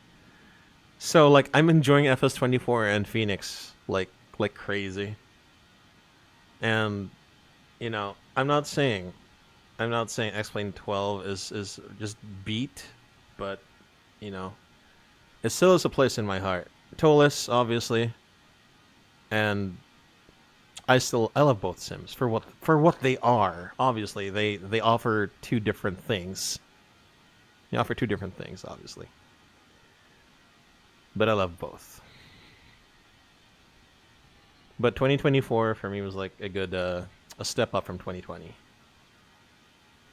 So like I'm enjoying FS24 and Phoenix like crazy. And you know, I'm not saying X-Plane 12 is just beat, but you know, it still has a place in my heart. ToLiSs, obviously, and I love both sims for what they are. Obviously, they offer two different things. They offer two different things, obviously, but I love both. But 2024 for me was like a good a step up from 2020.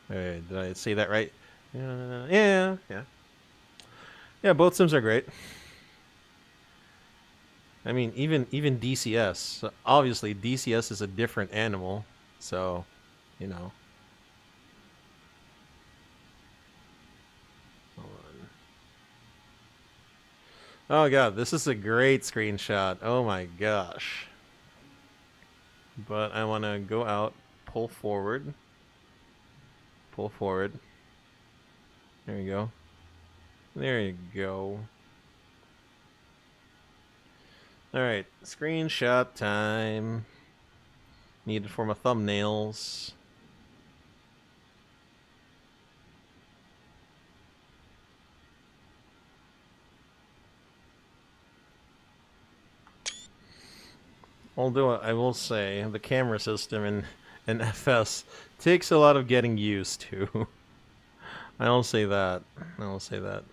Did I say that right? Yeah. Yeah, both sims are great. I mean, even DCS. Obviously, DCS is a different animal, so you know. Hold on. Oh god, this is a great screenshot. Oh my gosh. But I want to go out, pull forward. Pull forward. There you go. There you go. Alright, screenshot time. Needed for my thumbnails. Although I will say, the camera system in FS takes a lot of getting used to. I'll say that. I'll say that.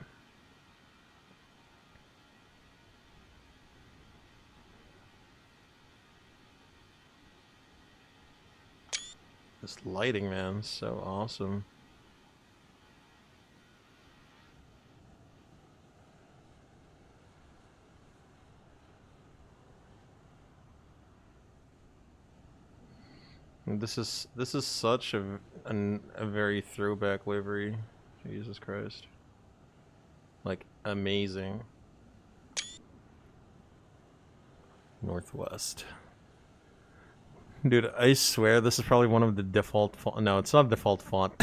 This lighting, man, so awesome. And this is such a very throwback livery. Jesus Christ. Like, amazing. Northwest. Dude, I swear this is probably one of the default font. No, it's not default font.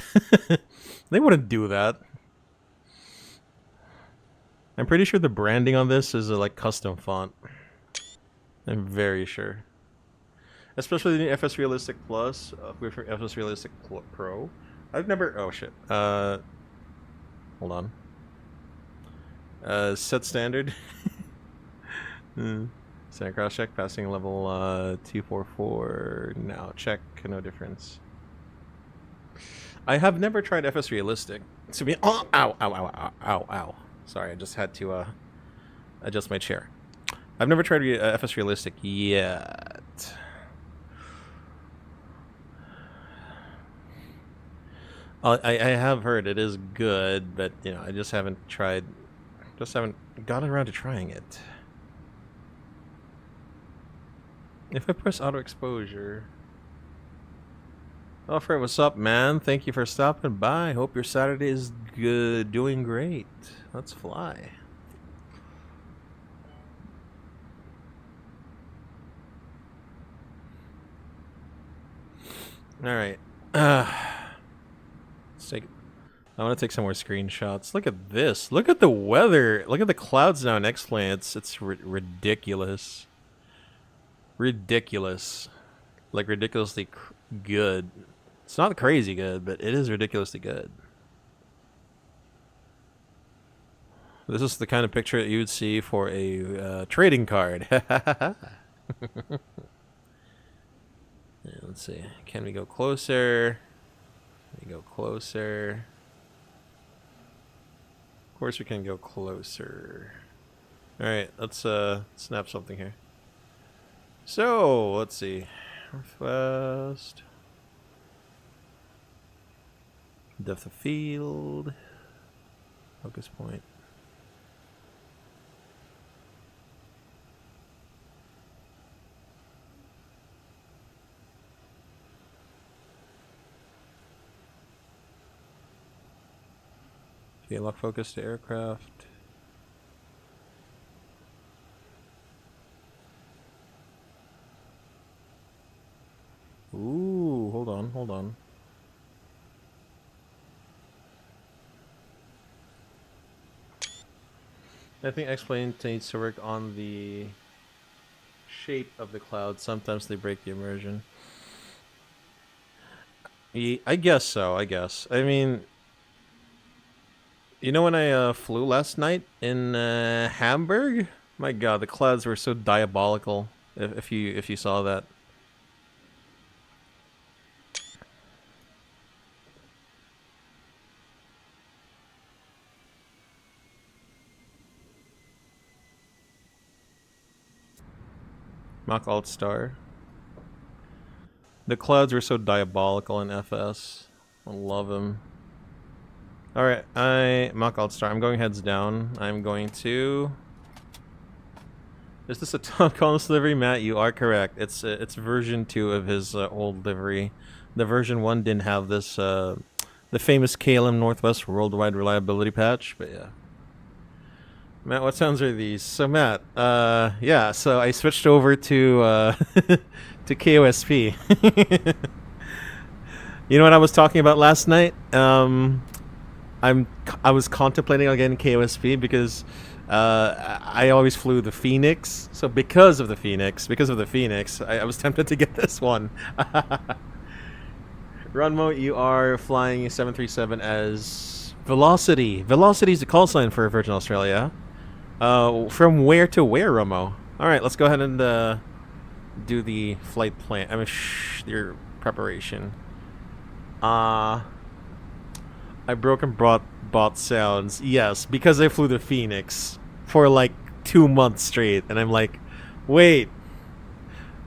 They wouldn't do that. I'm pretty sure the branding on this is a like custom font. I'm very sure. Especially the FS Realistic Plus with FS Realistic Pro. I've never. Oh shit. Hold on. Set standard. Center cross check, passing level 244. Now check, no difference. I have never tried FS Realistic. To be ow. Sorry, I just had to adjust my chair. I've never tried FS Realistic yet. I have heard it is good, but you know, I just haven't tried. Just haven't gotten around to trying it. If I press auto exposure. Oh, Fred, what's up, man? Thank you for stopping by. Hope your Saturday is good, doing great. Let's fly. All right. Let's take. I want to take some more screenshots. Look at this. Look at the weather. Look at the clouds now in X-Plane. It's ridiculous. Ridiculous. Like ridiculously good. It's not crazy good, but it is ridiculously good. This is the kind of picture that you would see for a trading card. Yeah, let's see. Can we go closer? Can we go closer? Of course we can go closer. Alright, let's snap something here. So, let's see. Northwest. Depth of field. Focus point. Okay, lock focus to aircraft. Ooh, hold on. I think X-Plane needs to work on the shape of the cloud. Sometimes they break the immersion. I guess so, I guess. I mean, you know when I flew last night in Hamburg? My god, the clouds were so diabolical. If you saw that. Mach Alt Star. The clouds were so diabolical in FS. I love them. Alright, Mach Alt Star. I'm going heads down. I'm going to... Is this a Tom Collins livery, Matt? You are correct. It's version 2 of his old livery. The version 1 didn't have this, the famous KLM Northwest Worldwide Reliability Patch, but yeah. Matt, what sounds are these? So Matt, yeah, so I switched over to to KOSP. You know what I was talking about last night? I was contemplating on getting KOSP because I always flew the Phoenix. So because of the Phoenix, I was tempted to get this one. Runmo, you are flying 737 as Velocity. Velocity is the call sign for Virgin Australia. From where to where, Romo? Alright, let's go ahead and do the flight plan. I mean, your preparation. I broke and bought sounds. Yes, because I flew the Phoenix for like 2 months straight. And I'm like, wait,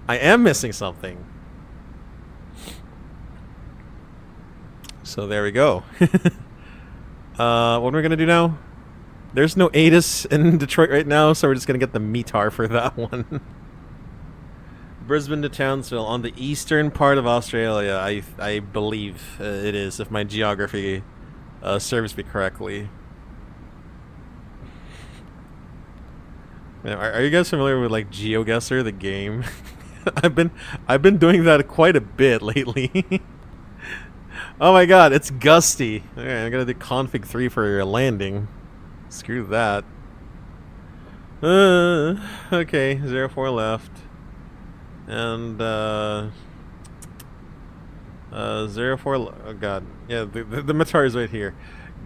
I am missing something. So there we go. What are we going to do now? There's no ATIS in Detroit right now, so we're just going to get the METAR for that one. Brisbane to Townsville on the eastern part of Australia, I believe it is, if my geography serves me correctly. Now, are you guys familiar with like GeoGuessr, the game? I've been doing that quite a bit lately. Oh my god, it's gusty. Okay, I'm gonna do config 3 for your landing. Screw that. Okay, 04 left. And 04 oh god. Yeah, the METAR is right here.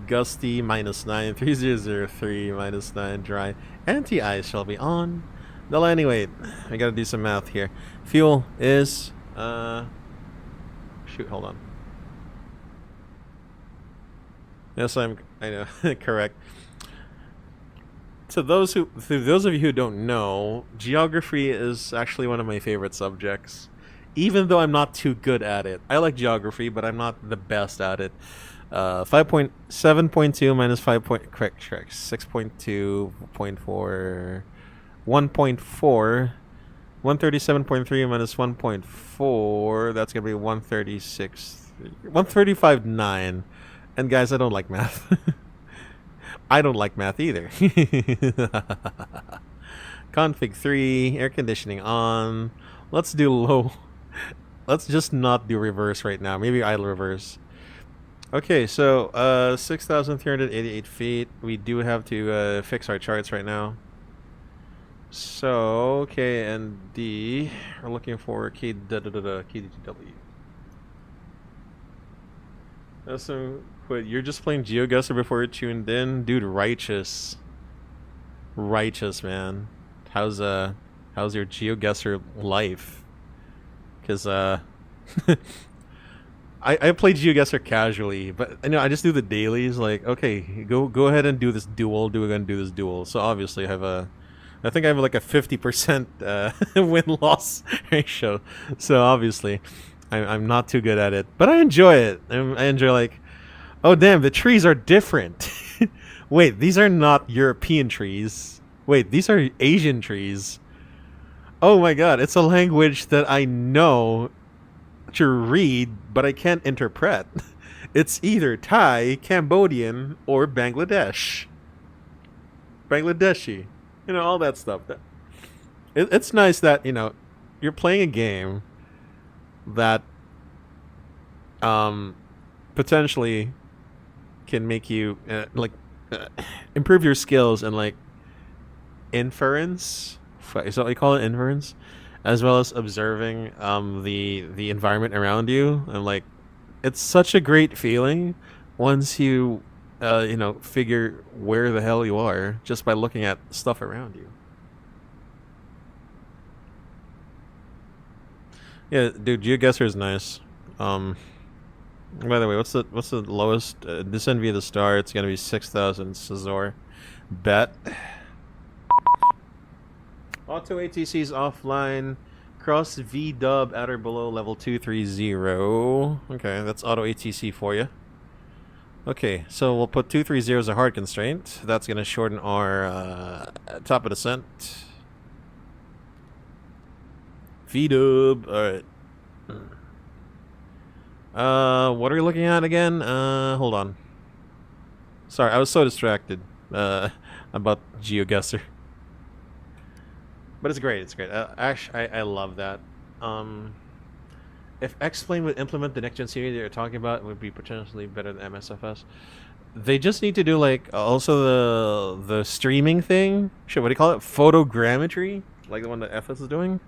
Gusty -9, 3003 -9 dry. Anti-ice shall be on. The landing weight. I gotta do some math here. Fuel is shoot, hold on. Yes, I know, correct. To those of you who don't know, geography is actually one of my favorite subjects. Even though I'm not too good at it. I like geography, but I'm not the best at it. 5.7.2 minus 5. Correct. 6.2.4. 1.4. 137.3 minus 1.4. That's gonna be 136. 135.9. And guys, I don't like math. I don't like math either. Config 3, air conditioning on. Let's do low. Let's just not do reverse right now. Maybe idle reverse. Okay, so 6,388 feet. We do have to fix our charts right now. So K and D are looking for KDTW. So, wait, you're just playing GeoGuessr before you're tuned in? Dude, righteous. Righteous, man. How's your GeoGuessr life? Because, I play GeoGuessr casually, but I just do the dailies, like, okay, go ahead and do this duel, So obviously I think I have like a 50% win-loss ratio. So obviously I'm not too good at it, but I enjoy it. I enjoy like, oh damn, the trees are different. Wait, these are not European trees. Wait, these are Asian trees. Oh my god, it's a language that I know to read, but I can't interpret. It's either Thai, Cambodian, or Bangladeshi. You know, all that stuff. It's nice that, you're playing a game that potentially can make you improve your skills in like inference. Is that what you call it, inference? As well as observing the environment around you. And like, it's such a great feeling once you figure where the hell you are just by looking at stuff around you. Yeah, dude, GeoGuessr is nice. By the way, what's the lowest descent via the star? It's gonna be 6,000 Cesar. Bet. Auto ATC's offline. cross V-dub at or below level 230. Okay, that's auto ATC for you. Okay, so we'll put 230 as a hard constraint. That's going to shorten our top of descent. V-dub. Alright. What are we looking at again? Hold on. Sorry, I was so distracted about GeoGuessr. But it's great, it's great. Actually, I love that. If X-Plane would implement the next-gen series that you're talking about, it would be potentially better than MSFS. They just need to do, like, also the streaming thing. Shit, what do you call it? Photogrammetry? Like the one that FS is doing?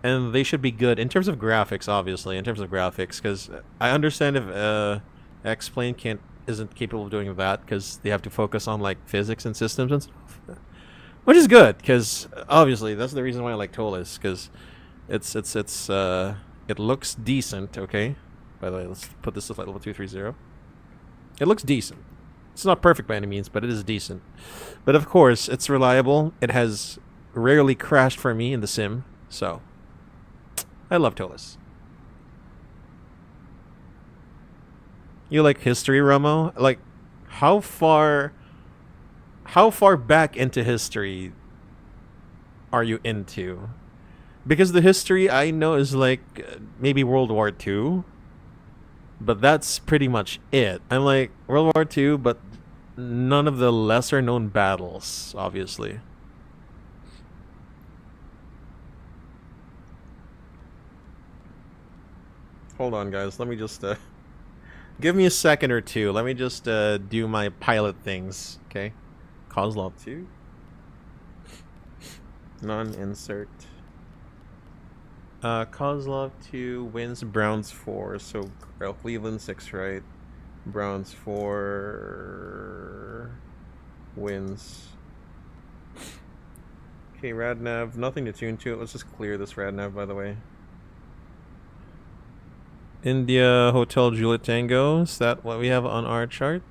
And they should be good in terms of graphics, obviously. In terms of graphics, because I understand if X-Plane isn't capable of doing that, because they have to focus on like physics and systems and stuff, which is good, because obviously that's the reason why I like ToLiSs, because it looks decent. Okay, by the way, let's put this at level 230. It looks decent. It's not perfect by any means, but it is decent. But of course, it's reliable. It has rarely crashed for me in the sim, so. I love ToLiSs. You like history, Romo? Like, how far back into history are you into? Because the history I know is like maybe World War II, but that's pretty much it. I'm like World War II, but none of the lesser known battles, obviously. Hold on, guys. Let me just give me a second or two. Let me just do my pilot things. Okay, Kozlov 2, non-insert. Kozlov 2 wins, Browns 4. So Cleveland 6, right? Browns 4 wins. Okay, Radnav, nothing to tune to. Let's just clear this Radnav, by the way. India Hotel Juliet Tango, is that what we have on our chart?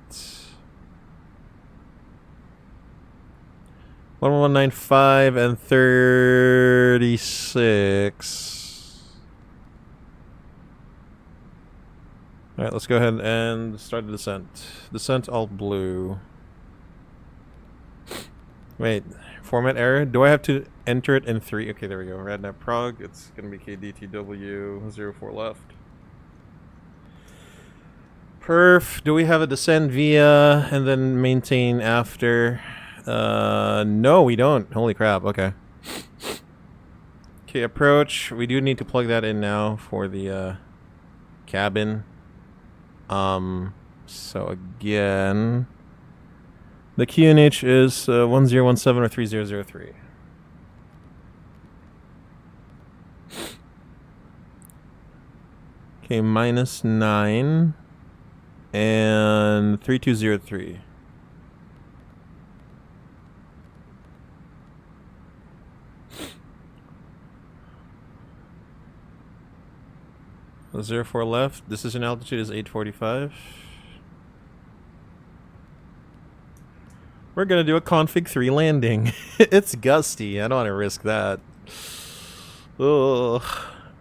1195 and 36. Alright, let's go ahead and start the descent. Descent all blue. Wait, format error? Do I have to enter it in 3? Okay, there we go. Radnap Prague, it's gonna be KDTW 04 left. Perf, do we have a descend via and then maintain after? No, we don't. Holy crap, okay. Okay, approach. We do need to plug that in now for the cabin. So again, the QNH is 1017 or 3003. Okay, -9. And 3203. The 04 left. Decision altitude is 845. We're gonna do a config 3 landing. It's gusty. I don't want to risk that. Ugh.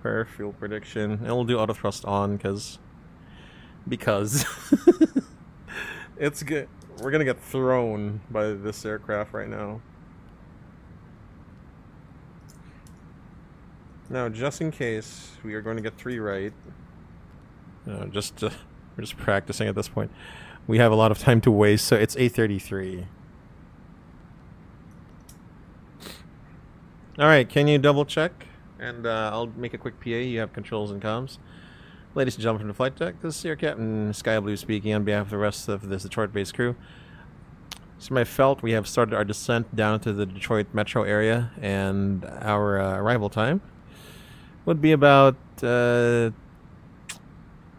For fuel prediction, and we'll do auto thrust on because it's good. We're gonna get thrown by this aircraft right now. Now, just in case, we are going to get 3 right. We're just practicing at this point. We have a lot of time to waste, so it's 8:33. All right, can you double check? And I'll make a quick PA. You have controls and comms. Ladies and gentlemen from the flight deck, this is your Captain Sky Blue speaking on behalf of the rest of this Detroit-based crew. So my felt, we have started our descent down to the Detroit metro area, and our arrival time would be about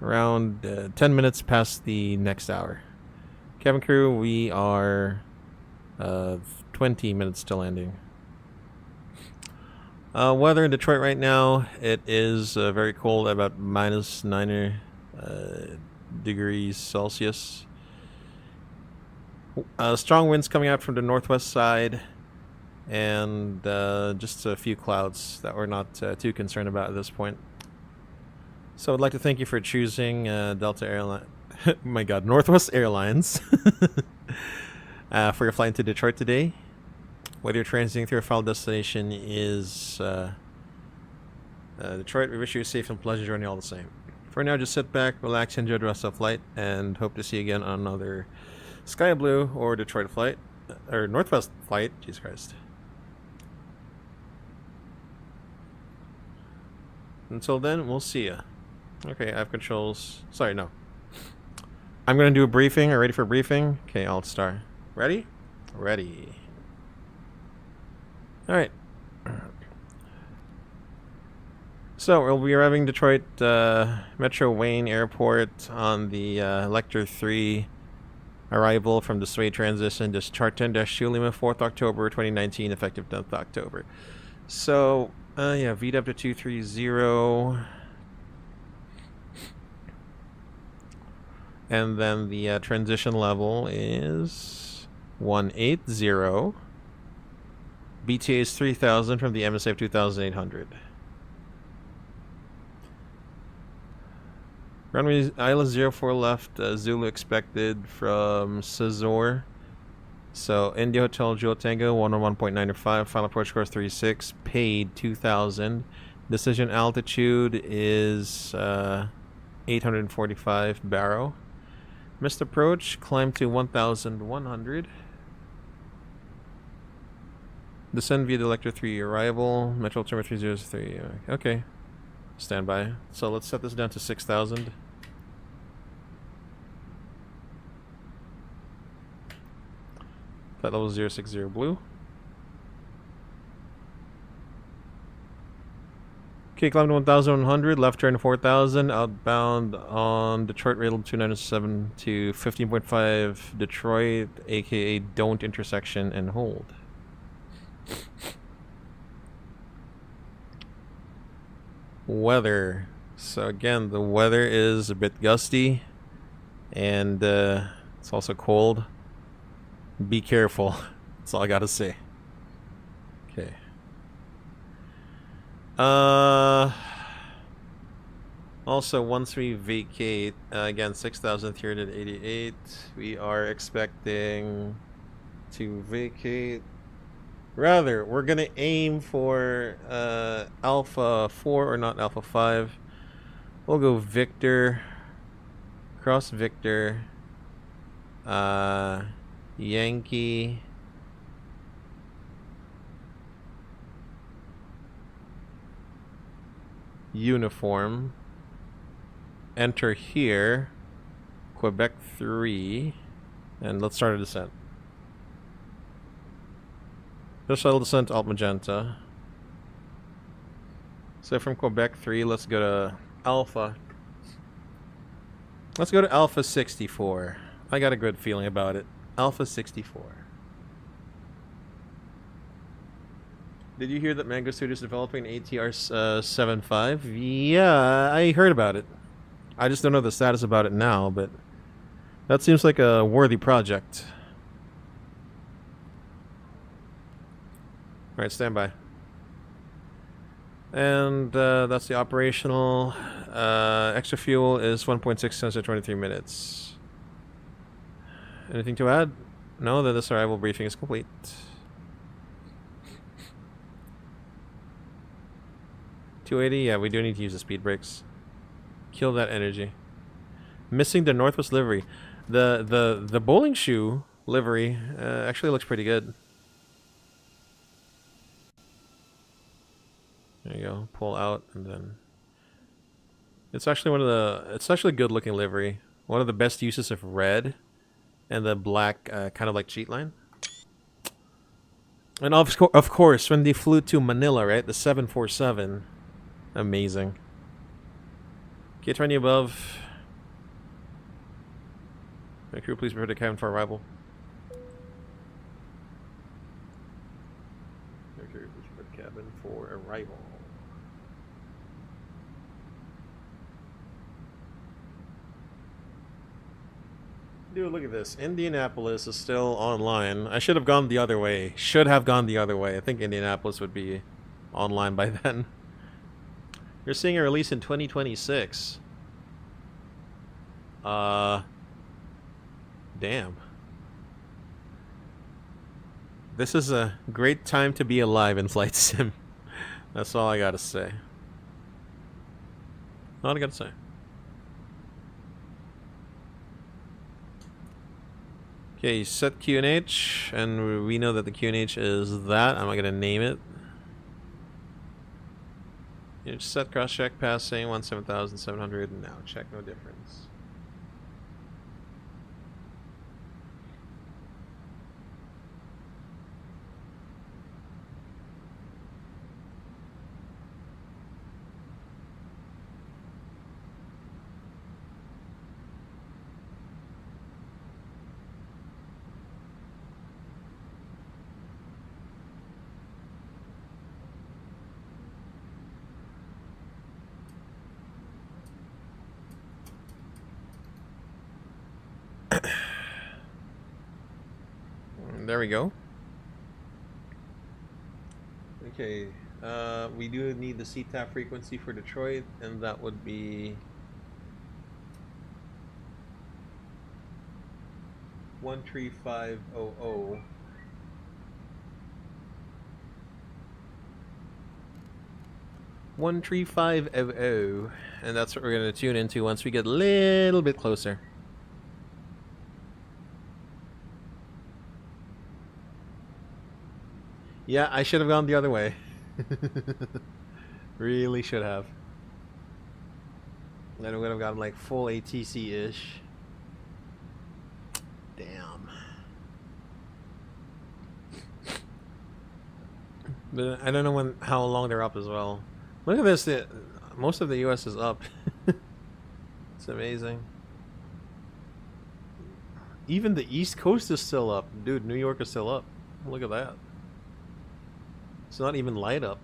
around 10 minutes past the next hour. Cabin crew, we are 20 minutes to landing. Weather in Detroit right now, it is very cold, about -9 degrees Celsius. Strong winds coming out from the northwest side. and just a few clouds that we're not too concerned about at this point. So I'd like to thank you for choosing Delta Airline. My God, Northwest Airlines for your flight into Detroit today. Whether you're transiting through a final destination is Detroit, we wish you a safe and pleasant journey all the same. For now, just sit back, relax, enjoy the rest of the flight, and hope to see you again on another Sky Blue or Detroit flight, or Northwest flight. Jesus Christ. Until then, we'll see ya. Okay, I have controls. Sorry, no. I'm gonna do a briefing. Are you ready for a briefing? Okay, Alt Star. Ready? Ready. Alright. So, we'll be arriving Detroit Metro Wayne Airport on the Lecter 3 arrival from the Sway transition. Just chart 10-2 Lima, 4th October 2019, effective 10th October. So, yeah, VW 230. And then the transition level is 180. BTA is 3000 from the MSA of 2800. Runway Isla 04 left, Zulu expected from Cesar. So India Hotel Jewel Tango 101.95, final approach course 36, paid 2000. Decision altitude is 845 barrow. Missed approach, climb to 1100. Descend via the Lecter 3 arrival, Metro Terminal 303. Okay, standby. So let's set this down to 6000. Flight level 060 blue. Okay, climb to 1100, left turn 4000, outbound on Detroit Rail 297 to 15.5 Detroit, aka don't intersection and hold. Weather. So again, the weather is a bit gusty and it's also cold. Be careful. That's all I gotta say. Okay. Also, once we vacate, again, 6,388, we are expecting to vacate. Rather, we're gonna aim for Alpha 4 or not Alpha 5. We'll go Victor, cross Victor, Yankee, uniform, enter here, Quebec 3, and let's start a descent. Just shuttle descent Alt Magenta. So from Quebec 3, let's go to Alpha. Let's go to Alpha 64. I got a good feeling about it. Alpha 64. Did you hear that Mango Studios is developing an ATR 75? Yeah, I heard about it. I just don't know the status about it now, but that seems like a worthy project. Alright, stand by. And that's the operational. Extra fuel is 1.6 cents at 23 minutes. Anything to add? No, then this arrival briefing is complete. $280, yeah, we do need to use the speed brakes. Kill that energy. Missing the Northwest livery. The bowling shoe livery actually looks pretty good. There you go. Pull out and then it's actually it's actually a good looking livery. One of the best uses of red and the black kind of like cheat line. And of course, when they flew to Manila, right? The 747. Amazing. K20 above. The crew, please prepare the cabin for arrival. The crew, please prepare the cabin for arrival. Dude, look at this. Indianapolis is still online. I should have gone the other way. Should have gone the other way. I think Indianapolis would be online by then. You're seeing a release in 2026. Damn. This is a great time to be alive in flight sim. That's all I gotta say. All I gotta say. Okay, set QNH, and we know that the QNH is that. I'm not gonna name it. You just set cross check passing 17,700. Now check no difference. There we go. Okay, we do need the CTAP frequency for Detroit, and that would be 13500. And that's what we're going to tune into once we get a little bit closer. Yeah, I should have gone the other way. Really should have. Then we would have gotten like full ATC-ish. Damn. But I don't know how long they're up as well. Look at this. Most of the US is up. It's amazing. Even the East Coast is still up. Dude, New York is still up. Look at that. It's not even light up.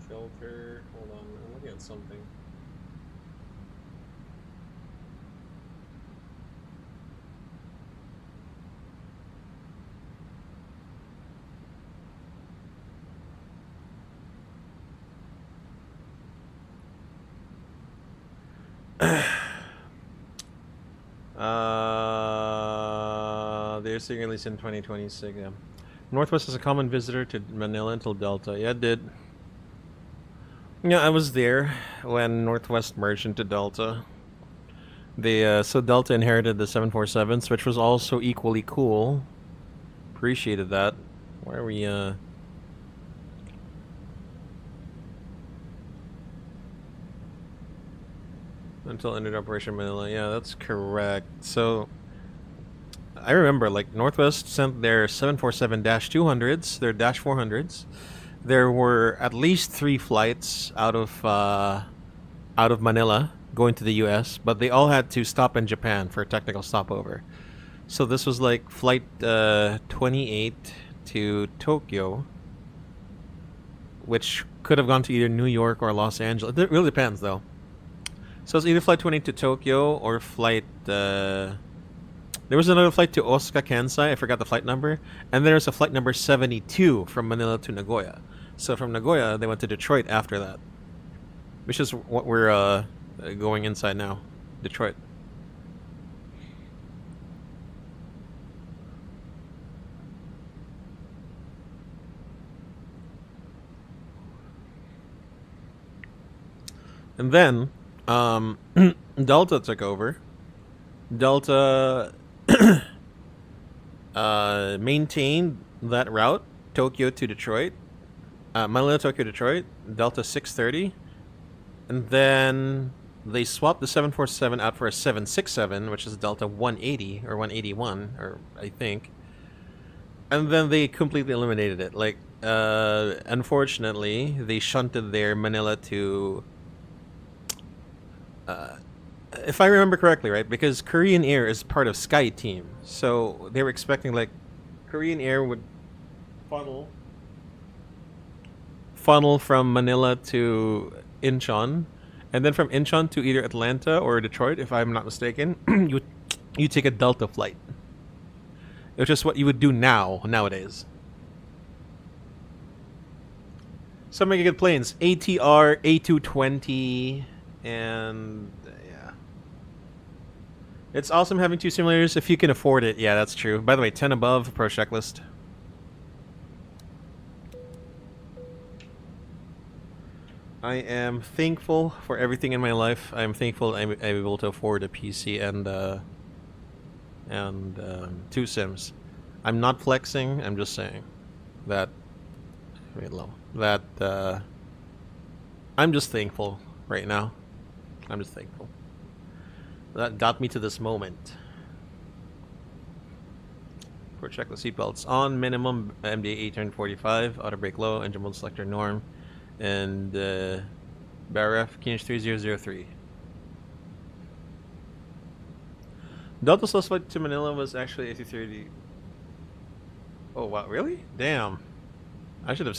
Filter. Hold on, I'm looking at something. They're seeing release in 2026. Yeah. Northwest is a common visitor to Manila until Delta. Yeah, it did. Yeah, I was there when Northwest merged into Delta. They so Delta inherited the 747s, which was also equally cool. Appreciated that. Why are we until ended Operation Manila? Yeah, that's correct. So I remember, like, Northwest sent their 747-200s, their Dash 400s. There were at least 3 flights out of Manila going to the U.S., but they all had to stop in Japan for a technical stopover. So this was like flight 28 to Tokyo, which could have gone to either New York or Los Angeles. It really depends, though. So it's either flight 28 to Tokyo or flight... There was another flight to Osaka, Kansai. I forgot the flight number. And there's a flight number 72 from Manila to Nagoya. So from Nagoya, they went to Detroit after that. Which is what we're going inside now. Detroit. And then Delta took over. Delta maintained that route, Tokyo to Detroit, Manila, Tokyo, Detroit, Delta 630, and then they swapped the 747 out for a 767, which is Delta 180 or 181, or I think, and then they completely eliminated it. Like, unfortunately, they shunted their Manila to. If I remember correctly, right? Because Korean Air is part of Sky Team, so they were expecting like Korean Air would funnel from Manila to Incheon, and then from Incheon to either Atlanta or Detroit, if I'm not mistaken. you take a Delta flight, which is what you would do nowadays. Some make good planes: ATR, A320, and yeah, it's awesome having two simulators if you can afford it. Yeah, that's true. By the way, 10 above pro checklist. I am thankful for everything in my life. I'm thankful I'm able to afford a PC and two sims. I'm not flexing. I'm just saying that. Wait, low. That I'm just thankful right now. I'm just thankful. That got me to this moment. For check the seatbelts on, minimum MDA 845, auto brake low, engine mode selector norm, and BARF Kinch 3003. Delta's last flight to Manila was actually A330. Oh wow, really? Damn. I should have.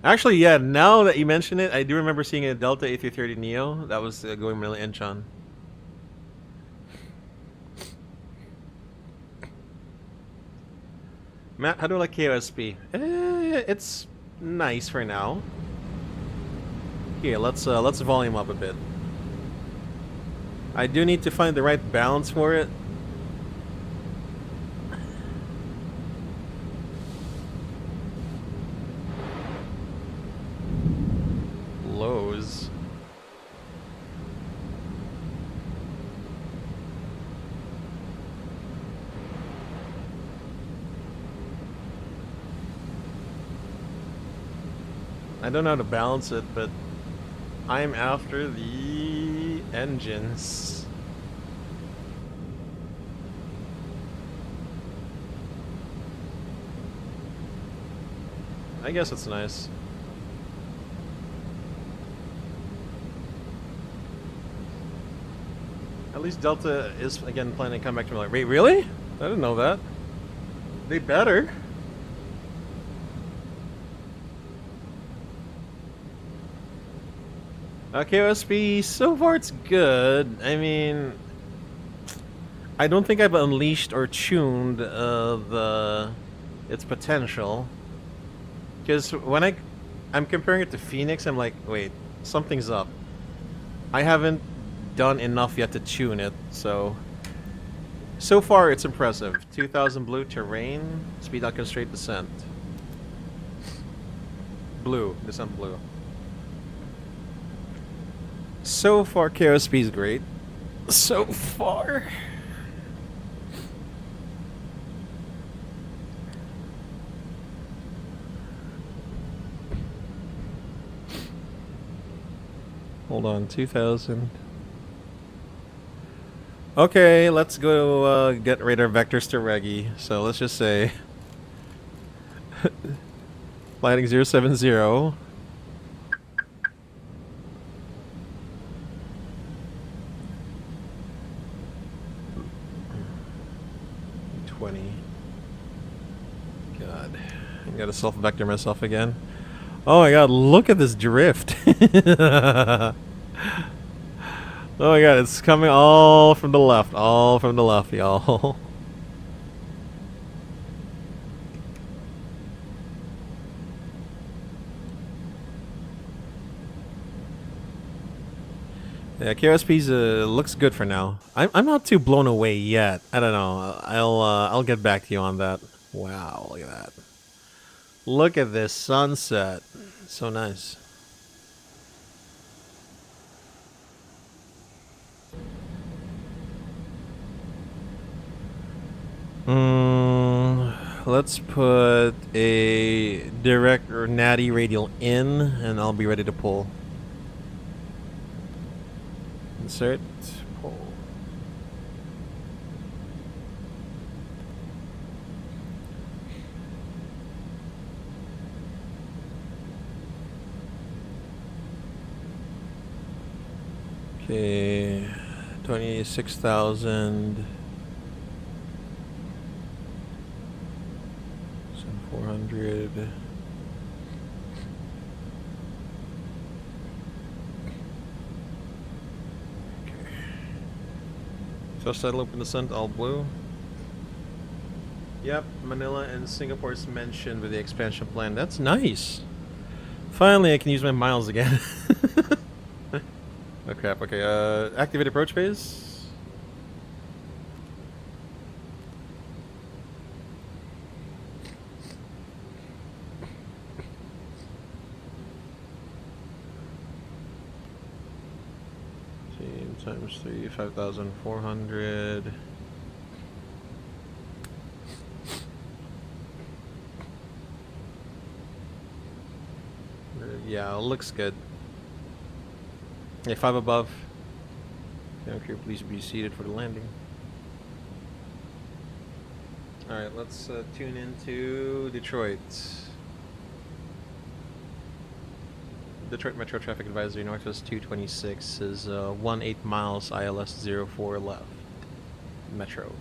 Actually, yeah. Now that you mention it, I do remember seeing a Delta A330neo that was going Manila Incheon. Matt, how do I like KOSP? It's nice for now. Here, let's volume up a bit. I do need to find the right balance for it. Lows. I don't know how to balance it, but I'm after the engines. I guess it's nice. At least Delta is again planning to come back to me like, wait, really? I didn't know that. They better. KOSP, so far it's good. I mean, I don't think I've unleashed or tuned its potential. Because when I'm comparing it to Phoenix, I'm like, wait, something's up. I haven't done enough yet to tune it, so far it's impressive. 2000 blue terrain, speed out constraint descent. Blue, descent blue. So far, KOSP is great. So far. Hold on, 2000. Okay, let's go get radar vectors to Reggie. So let's just say flighting 070. God, I gotta self-vector myself again. Oh my god, look at this drift. Oh my god, it's coming all from the left. All from the left, y'all. Yeah, KOSP's looks good for now. I'm not too blown away yet. I don't know. I'll get back to you on that. Wow, look at that. Look at this sunset. So nice. let's put a direct or natty radial in, and I'll be ready to pull. Insert, pull. Okay, 26,000. 400. Okay. So settle open descent, all blue. Yep, Manila and Singapore's mentioned with the expansion plan. That's nice. Finally, I can use my miles again. Oh crap. Okay. Activate approach phase. Times 3, 5,400. Yeah, it looks good. Yeah, 5 above. Okay, please be seated for the landing. Alright, let's tune into Detroit. Detroit Metro Traffic Advisory Northwest 226 is 18 miles ILS 04 left. Metro.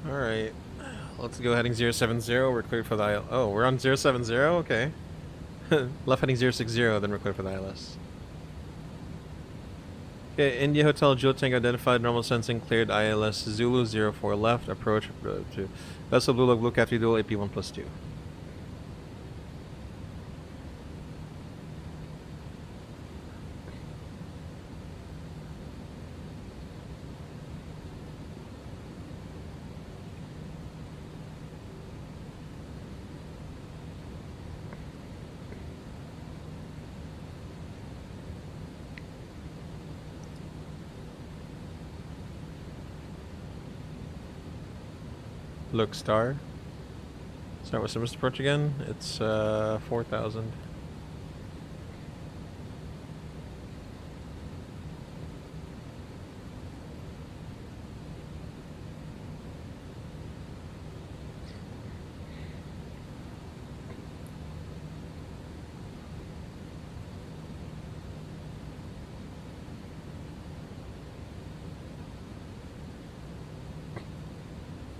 Alright, let's go heading 070. We're cleared for the ILS. Oh, we're on 070? Okay. Left heading 060, then we're clear for the ILS. Okay, India Hotel Juliet Tango identified, normal sensing cleared, ILS Zulu 04 left, approach to Vessel Blue Log Blue Cat 3 Dual AP1+2. Look, star. Start with service approach again. It's 4,000.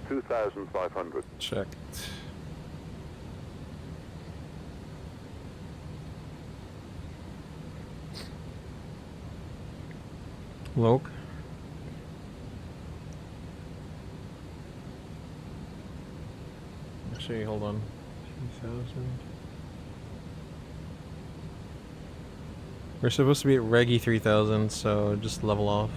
$2,500. Checked. Loke. Actually, hold on. 2,000. We're supposed to be at Reggie 3,000, so just level off.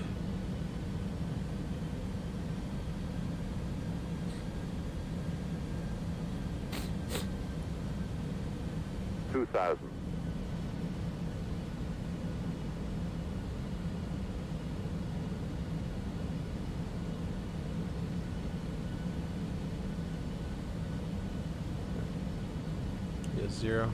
$2,000. Yes, 0.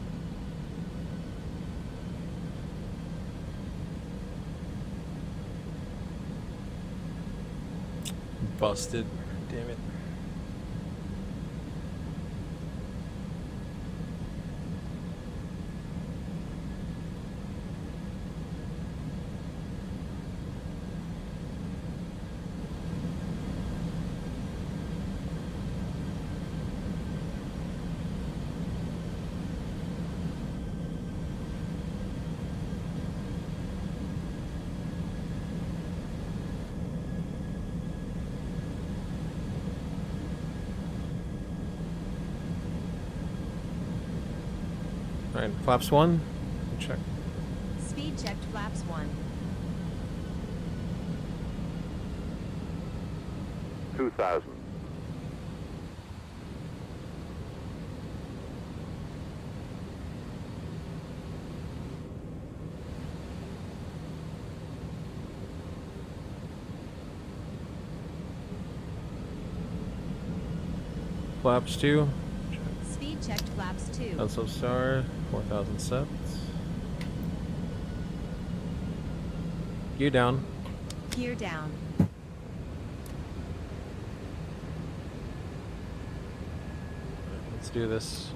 Busted. Damn it. Alright, flaps 1. Check. Speed checked flaps 1. 2,000. Flaps 2. Speed checked flaps 2. Also star, 4,000 sets. Gear down. Gear down. Let's do this.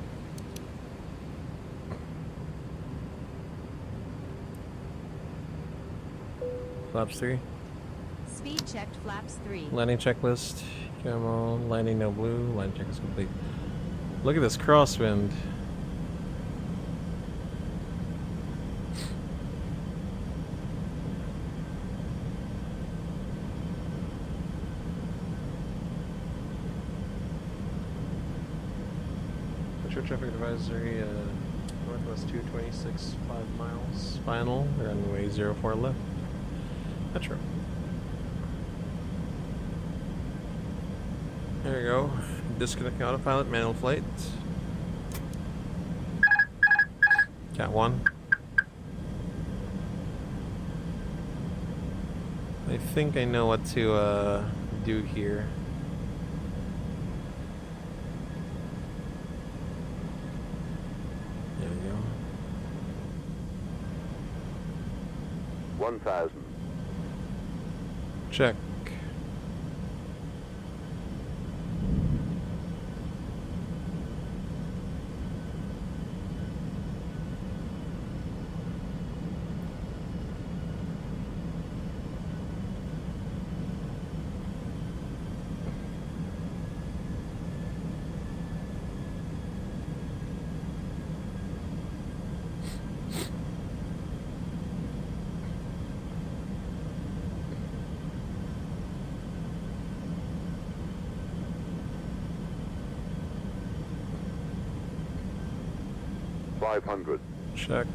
Flaps 3. Speed checked flaps 3. Landing checklist. Camo. Landing no blue. Landing check is complete. Look at this crosswind. Metro traffic advisory. Northwest 226, 5 miles. Final. Runway 04 left. Metro. There you go. Disconnect autopilot, manual flight. Cat 1. I think I know what to do here. There we go. 1,000. Check. $500. Checked.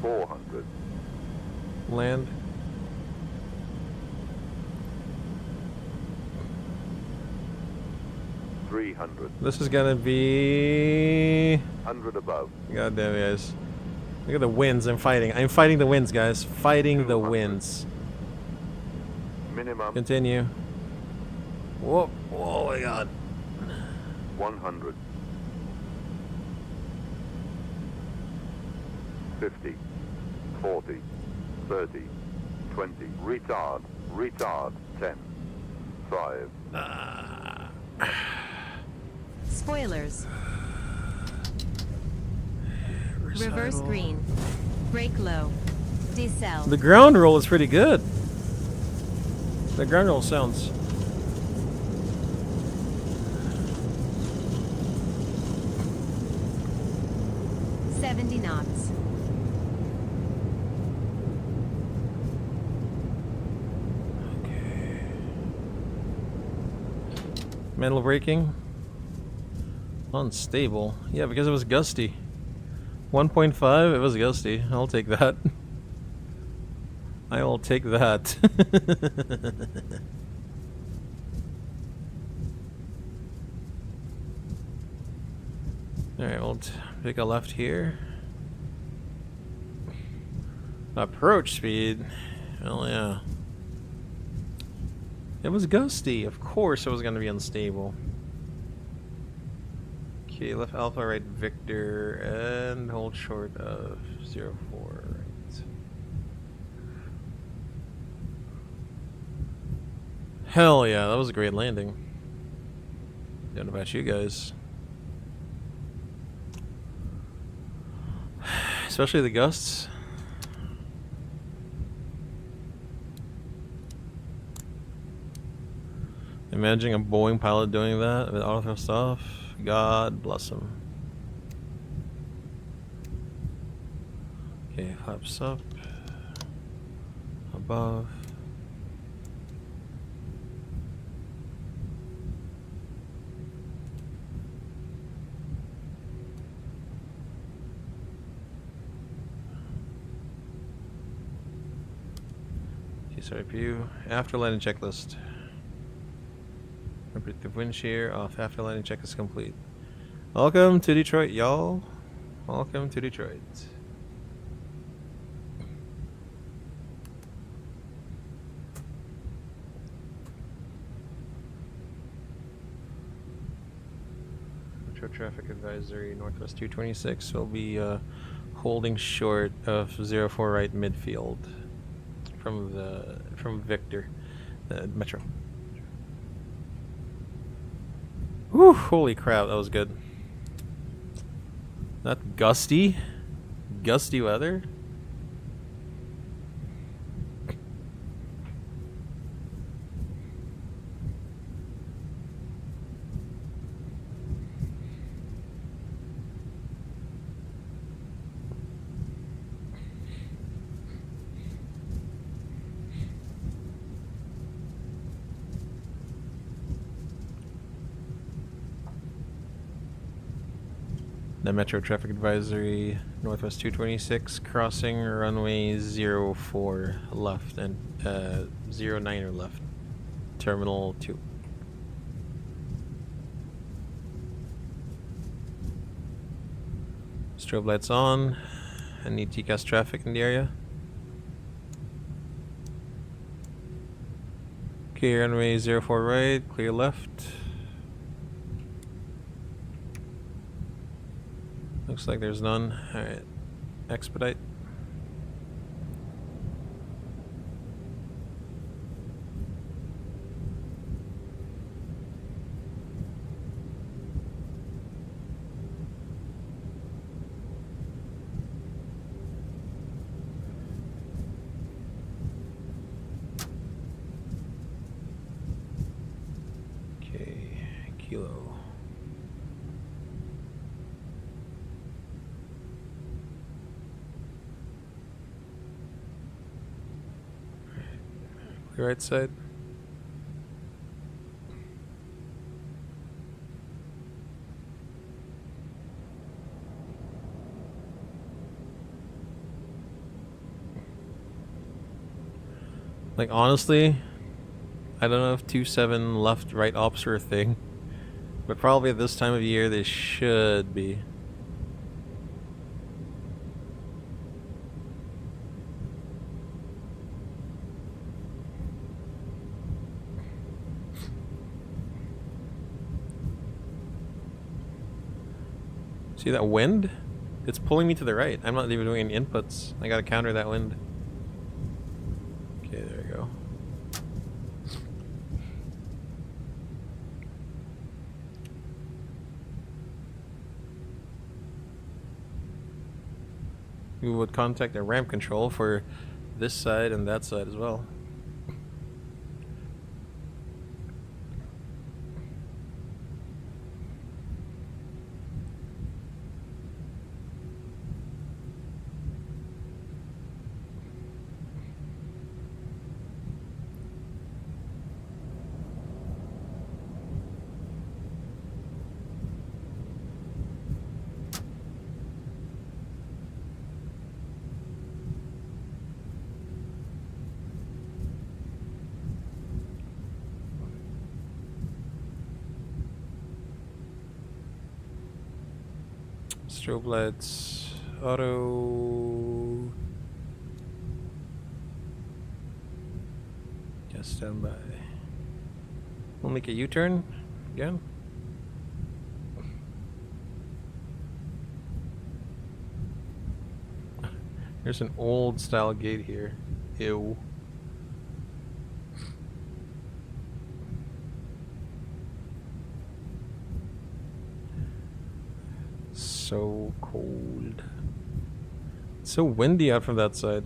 $400. Land. $300. This is gonna be 100 above. God damn it, guys. Look at the winds I'm fighting. I'm fighting the winds, guys. Fighting the 200. winds. Minimum. Continue. Whoa, oh my god. 100. 50. 40. 30. 20. Retard. Retard. 10. 5. Spoilers. Reverse green. Brake low. Decel. The ground roll is pretty good. The ground roll sounds. knots. Okay. Metal braking. Unstable. Yeah, because it was gusty. 1.5, it was gusty. I'll take that. I will take that. Alright, we'll take a left here. Approach speed. Well, yeah. It was gusty. Of course it was going to be unstable. Okay, left Alpha, right Victor, and hold short of 04. Right. Hell yeah, that was a great landing. Don't know about you guys. Especially the gusts. Imagining a Boeing pilot doing that with auto thrust off. God bless him. Okay, flaps up. Above. SRPU. After landing checklist. The wind shear off after landing check is complete. Welcome to Detroit, y'all. Welcome to Detroit. Metro traffic advisory, Northwest 226 will be holding short of 04 right midfield from Victor, Metro. Whew, holy crap, that was good. Not gusty weather. The Metro Traffic Advisory, Northwest 226, crossing runway 04 left and 09er left, Terminal 2. Strobe lights on. I need TCAS traffic in the area. Okay, runway 04 right, clear left. Looks like there's none. Alright. Expedite. Okay, Kilo. Right side. Like honestly, I don't know if 27 left right ops are a thing, but probably at this time of year they should be. See that wind? It's pulling me to the right. I'm not even doing any inputs. I gotta counter that wind. Okay, there we go. We would contact the ramp control for this side and that side as well. Strobe lights, auto. Just stand by. We'll make a U-turn again. There's an old style gate here. Ew. So cold. It's so windy out from that side.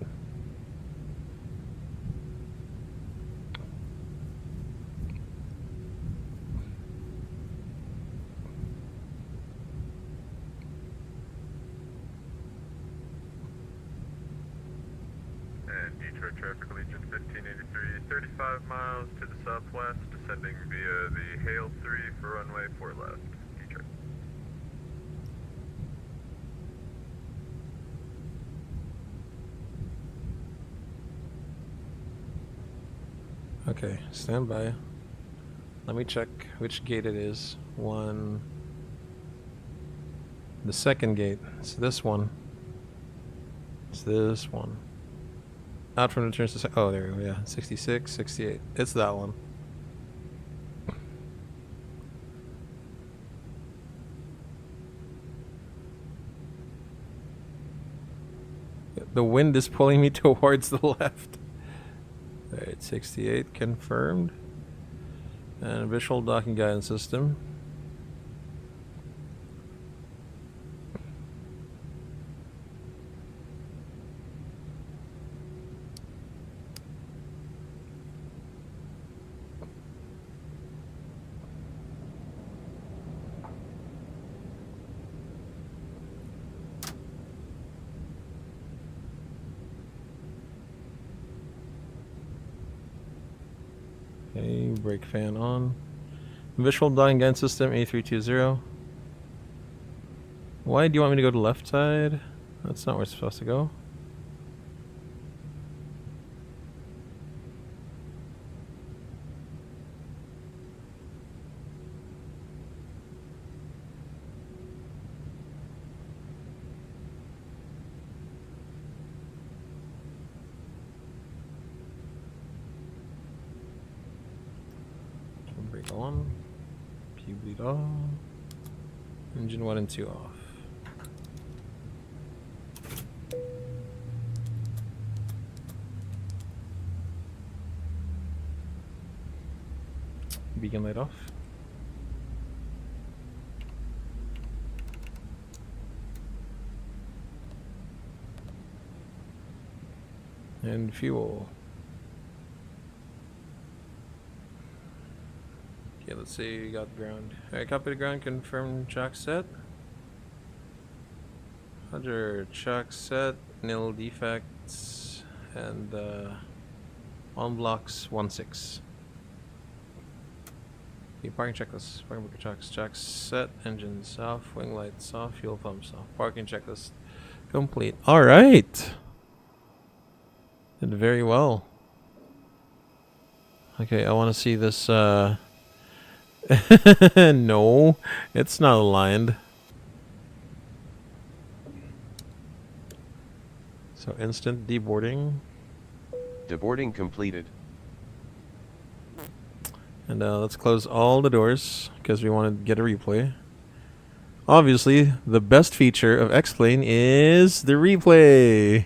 And Detroit Traffic Legion 1583, 35 miles to the southwest, descending via the Hale 3 for runway 4 left. Detroit. Okay, stand by. Let me check which gate it is. One. The second gate. It's this one. It's this one. Out from the turns to oh, there we go. Yeah, 66, 68. It's that one. The wind is pulling me towards the left. Alright, 68 confirmed. And visual docking guidance system. Okay, brake fan on. Visual docking guidance system A320. Why do you want me to go to the left side? That's not where it's supposed to go. Brake on. P bleed off. Engine 1 and 2 off. Beacon light off. And fuel. Okay, let's see, you got ground. Alright, copy the ground, confirm chock set. Roger, chock set, nil defects, and on blocks 1-6. Okay, parking checklist, parking broker chocks, chock set, engines off, wing lights off, fuel pumps off, parking checklist complete. Alright! Did very well. Okay, I want to see this, no, it's not aligned. So instant deboarding. Deboarding completed. And let's close all the doors because we want to get a replay. Obviously, the best feature of X-Plane is the replay.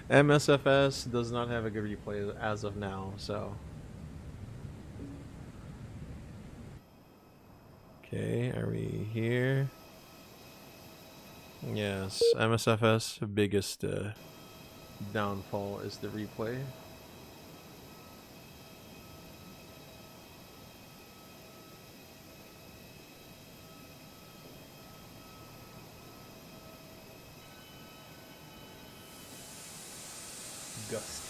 MSFS does not have a good replay as of now, so. Okay, are we here? Yes, MSFS biggest downfall is the replay. Gust.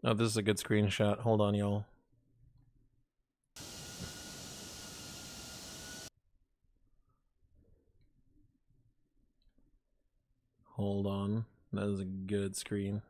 Oh, this is a good screenshot. Hold on, y'all. Hold on. That is a good screen.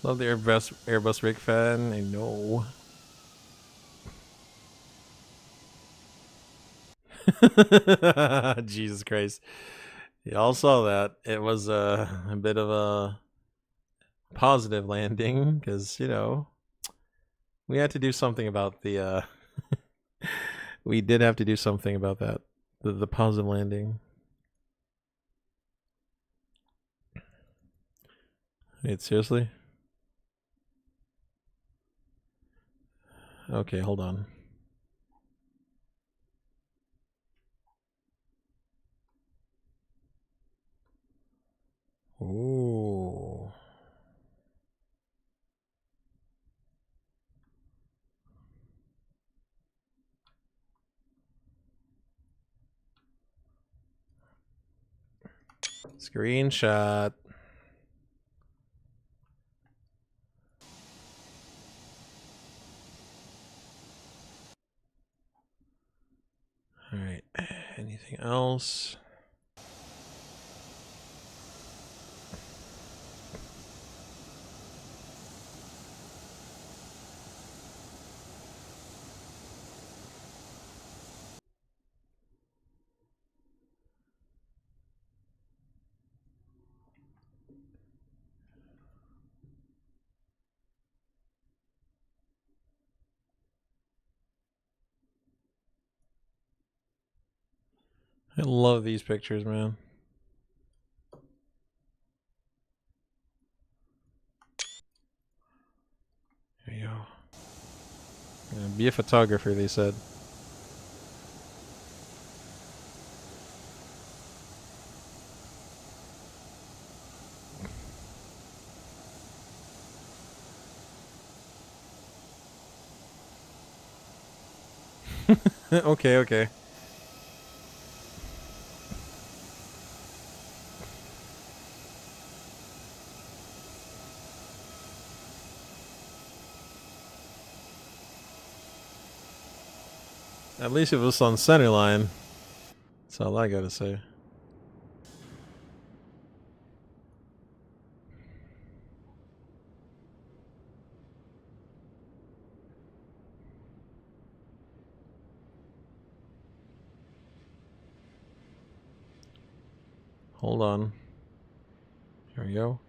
Love the Airbus rig fan. I know. Jesus Christ. Y'all saw that. It was a bit of a positive landing because, you know, we had to do something about the we did have to do something about that. The positive landing. Wait, seriously? Okay, hold on. Ooh. Screenshot. All right. Anything else? I love these pictures, man. There you go. Yeah, be a photographer, they said. Okay, okay. At least it was on center line. That's all I gotta say. Hold on. Here we go.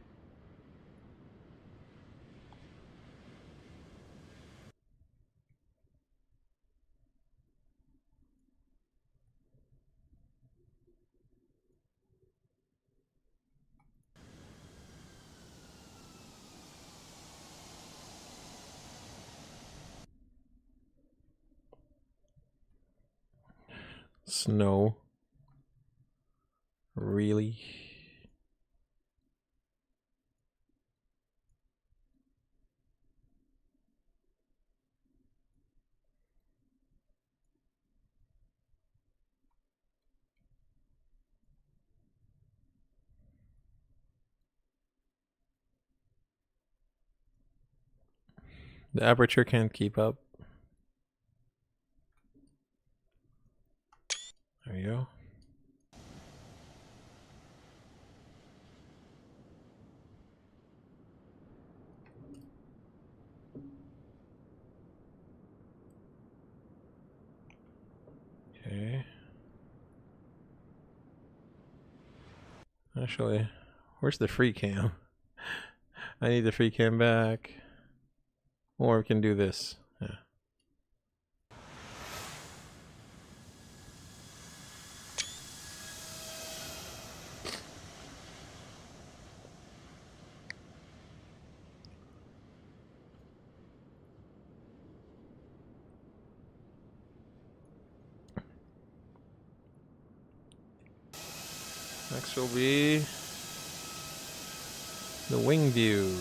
Snow. Really? The aperture can't keep up. There you go. Okay. Actually, where's the free cam? I need the free cam back. Or we can do this. Yeah. Next will be the wing view.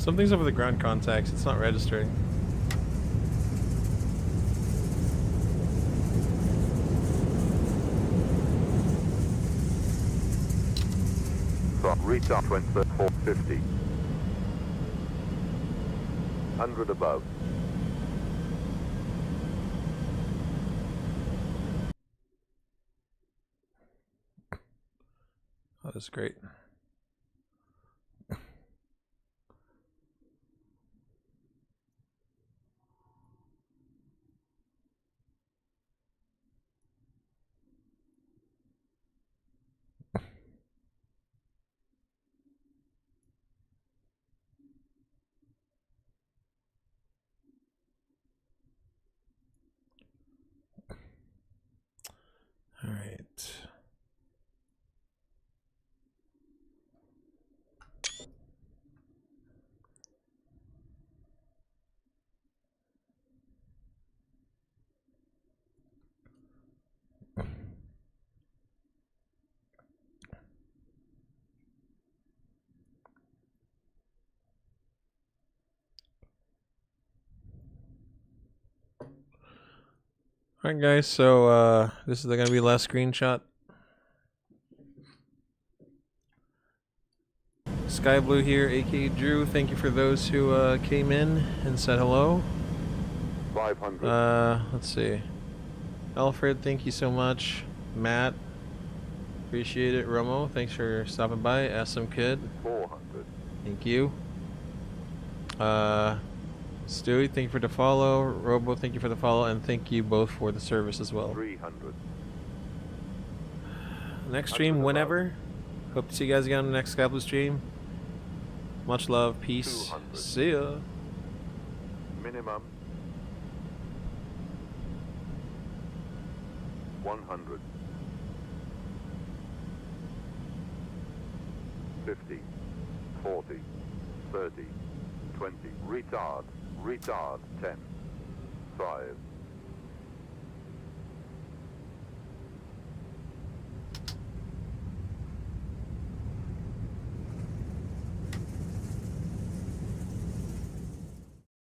Something's over the ground contacts. It's not registering. From retard 450. 100 above. Oh, that's great. All right. Alright guys, so this is gonna be the last screenshot. Sky Blue here, aka Drew. Thank you for those who came in and said hello. 500. Let's see. Alfred, thank you so much. Matt, appreciate it. Romo, thanks for stopping by. SM Kid, 400. thank you. Stewie, thank you for the follow. Robo, thank you for the follow, and thank you both for the service as well. 300. Next stream, whenever. Hope to see you guys again on the next Sky Blue stream. Much love, peace. 200. See ya. Minimum. 100. 50. 40. 30. 20. Retard. Retard. 10.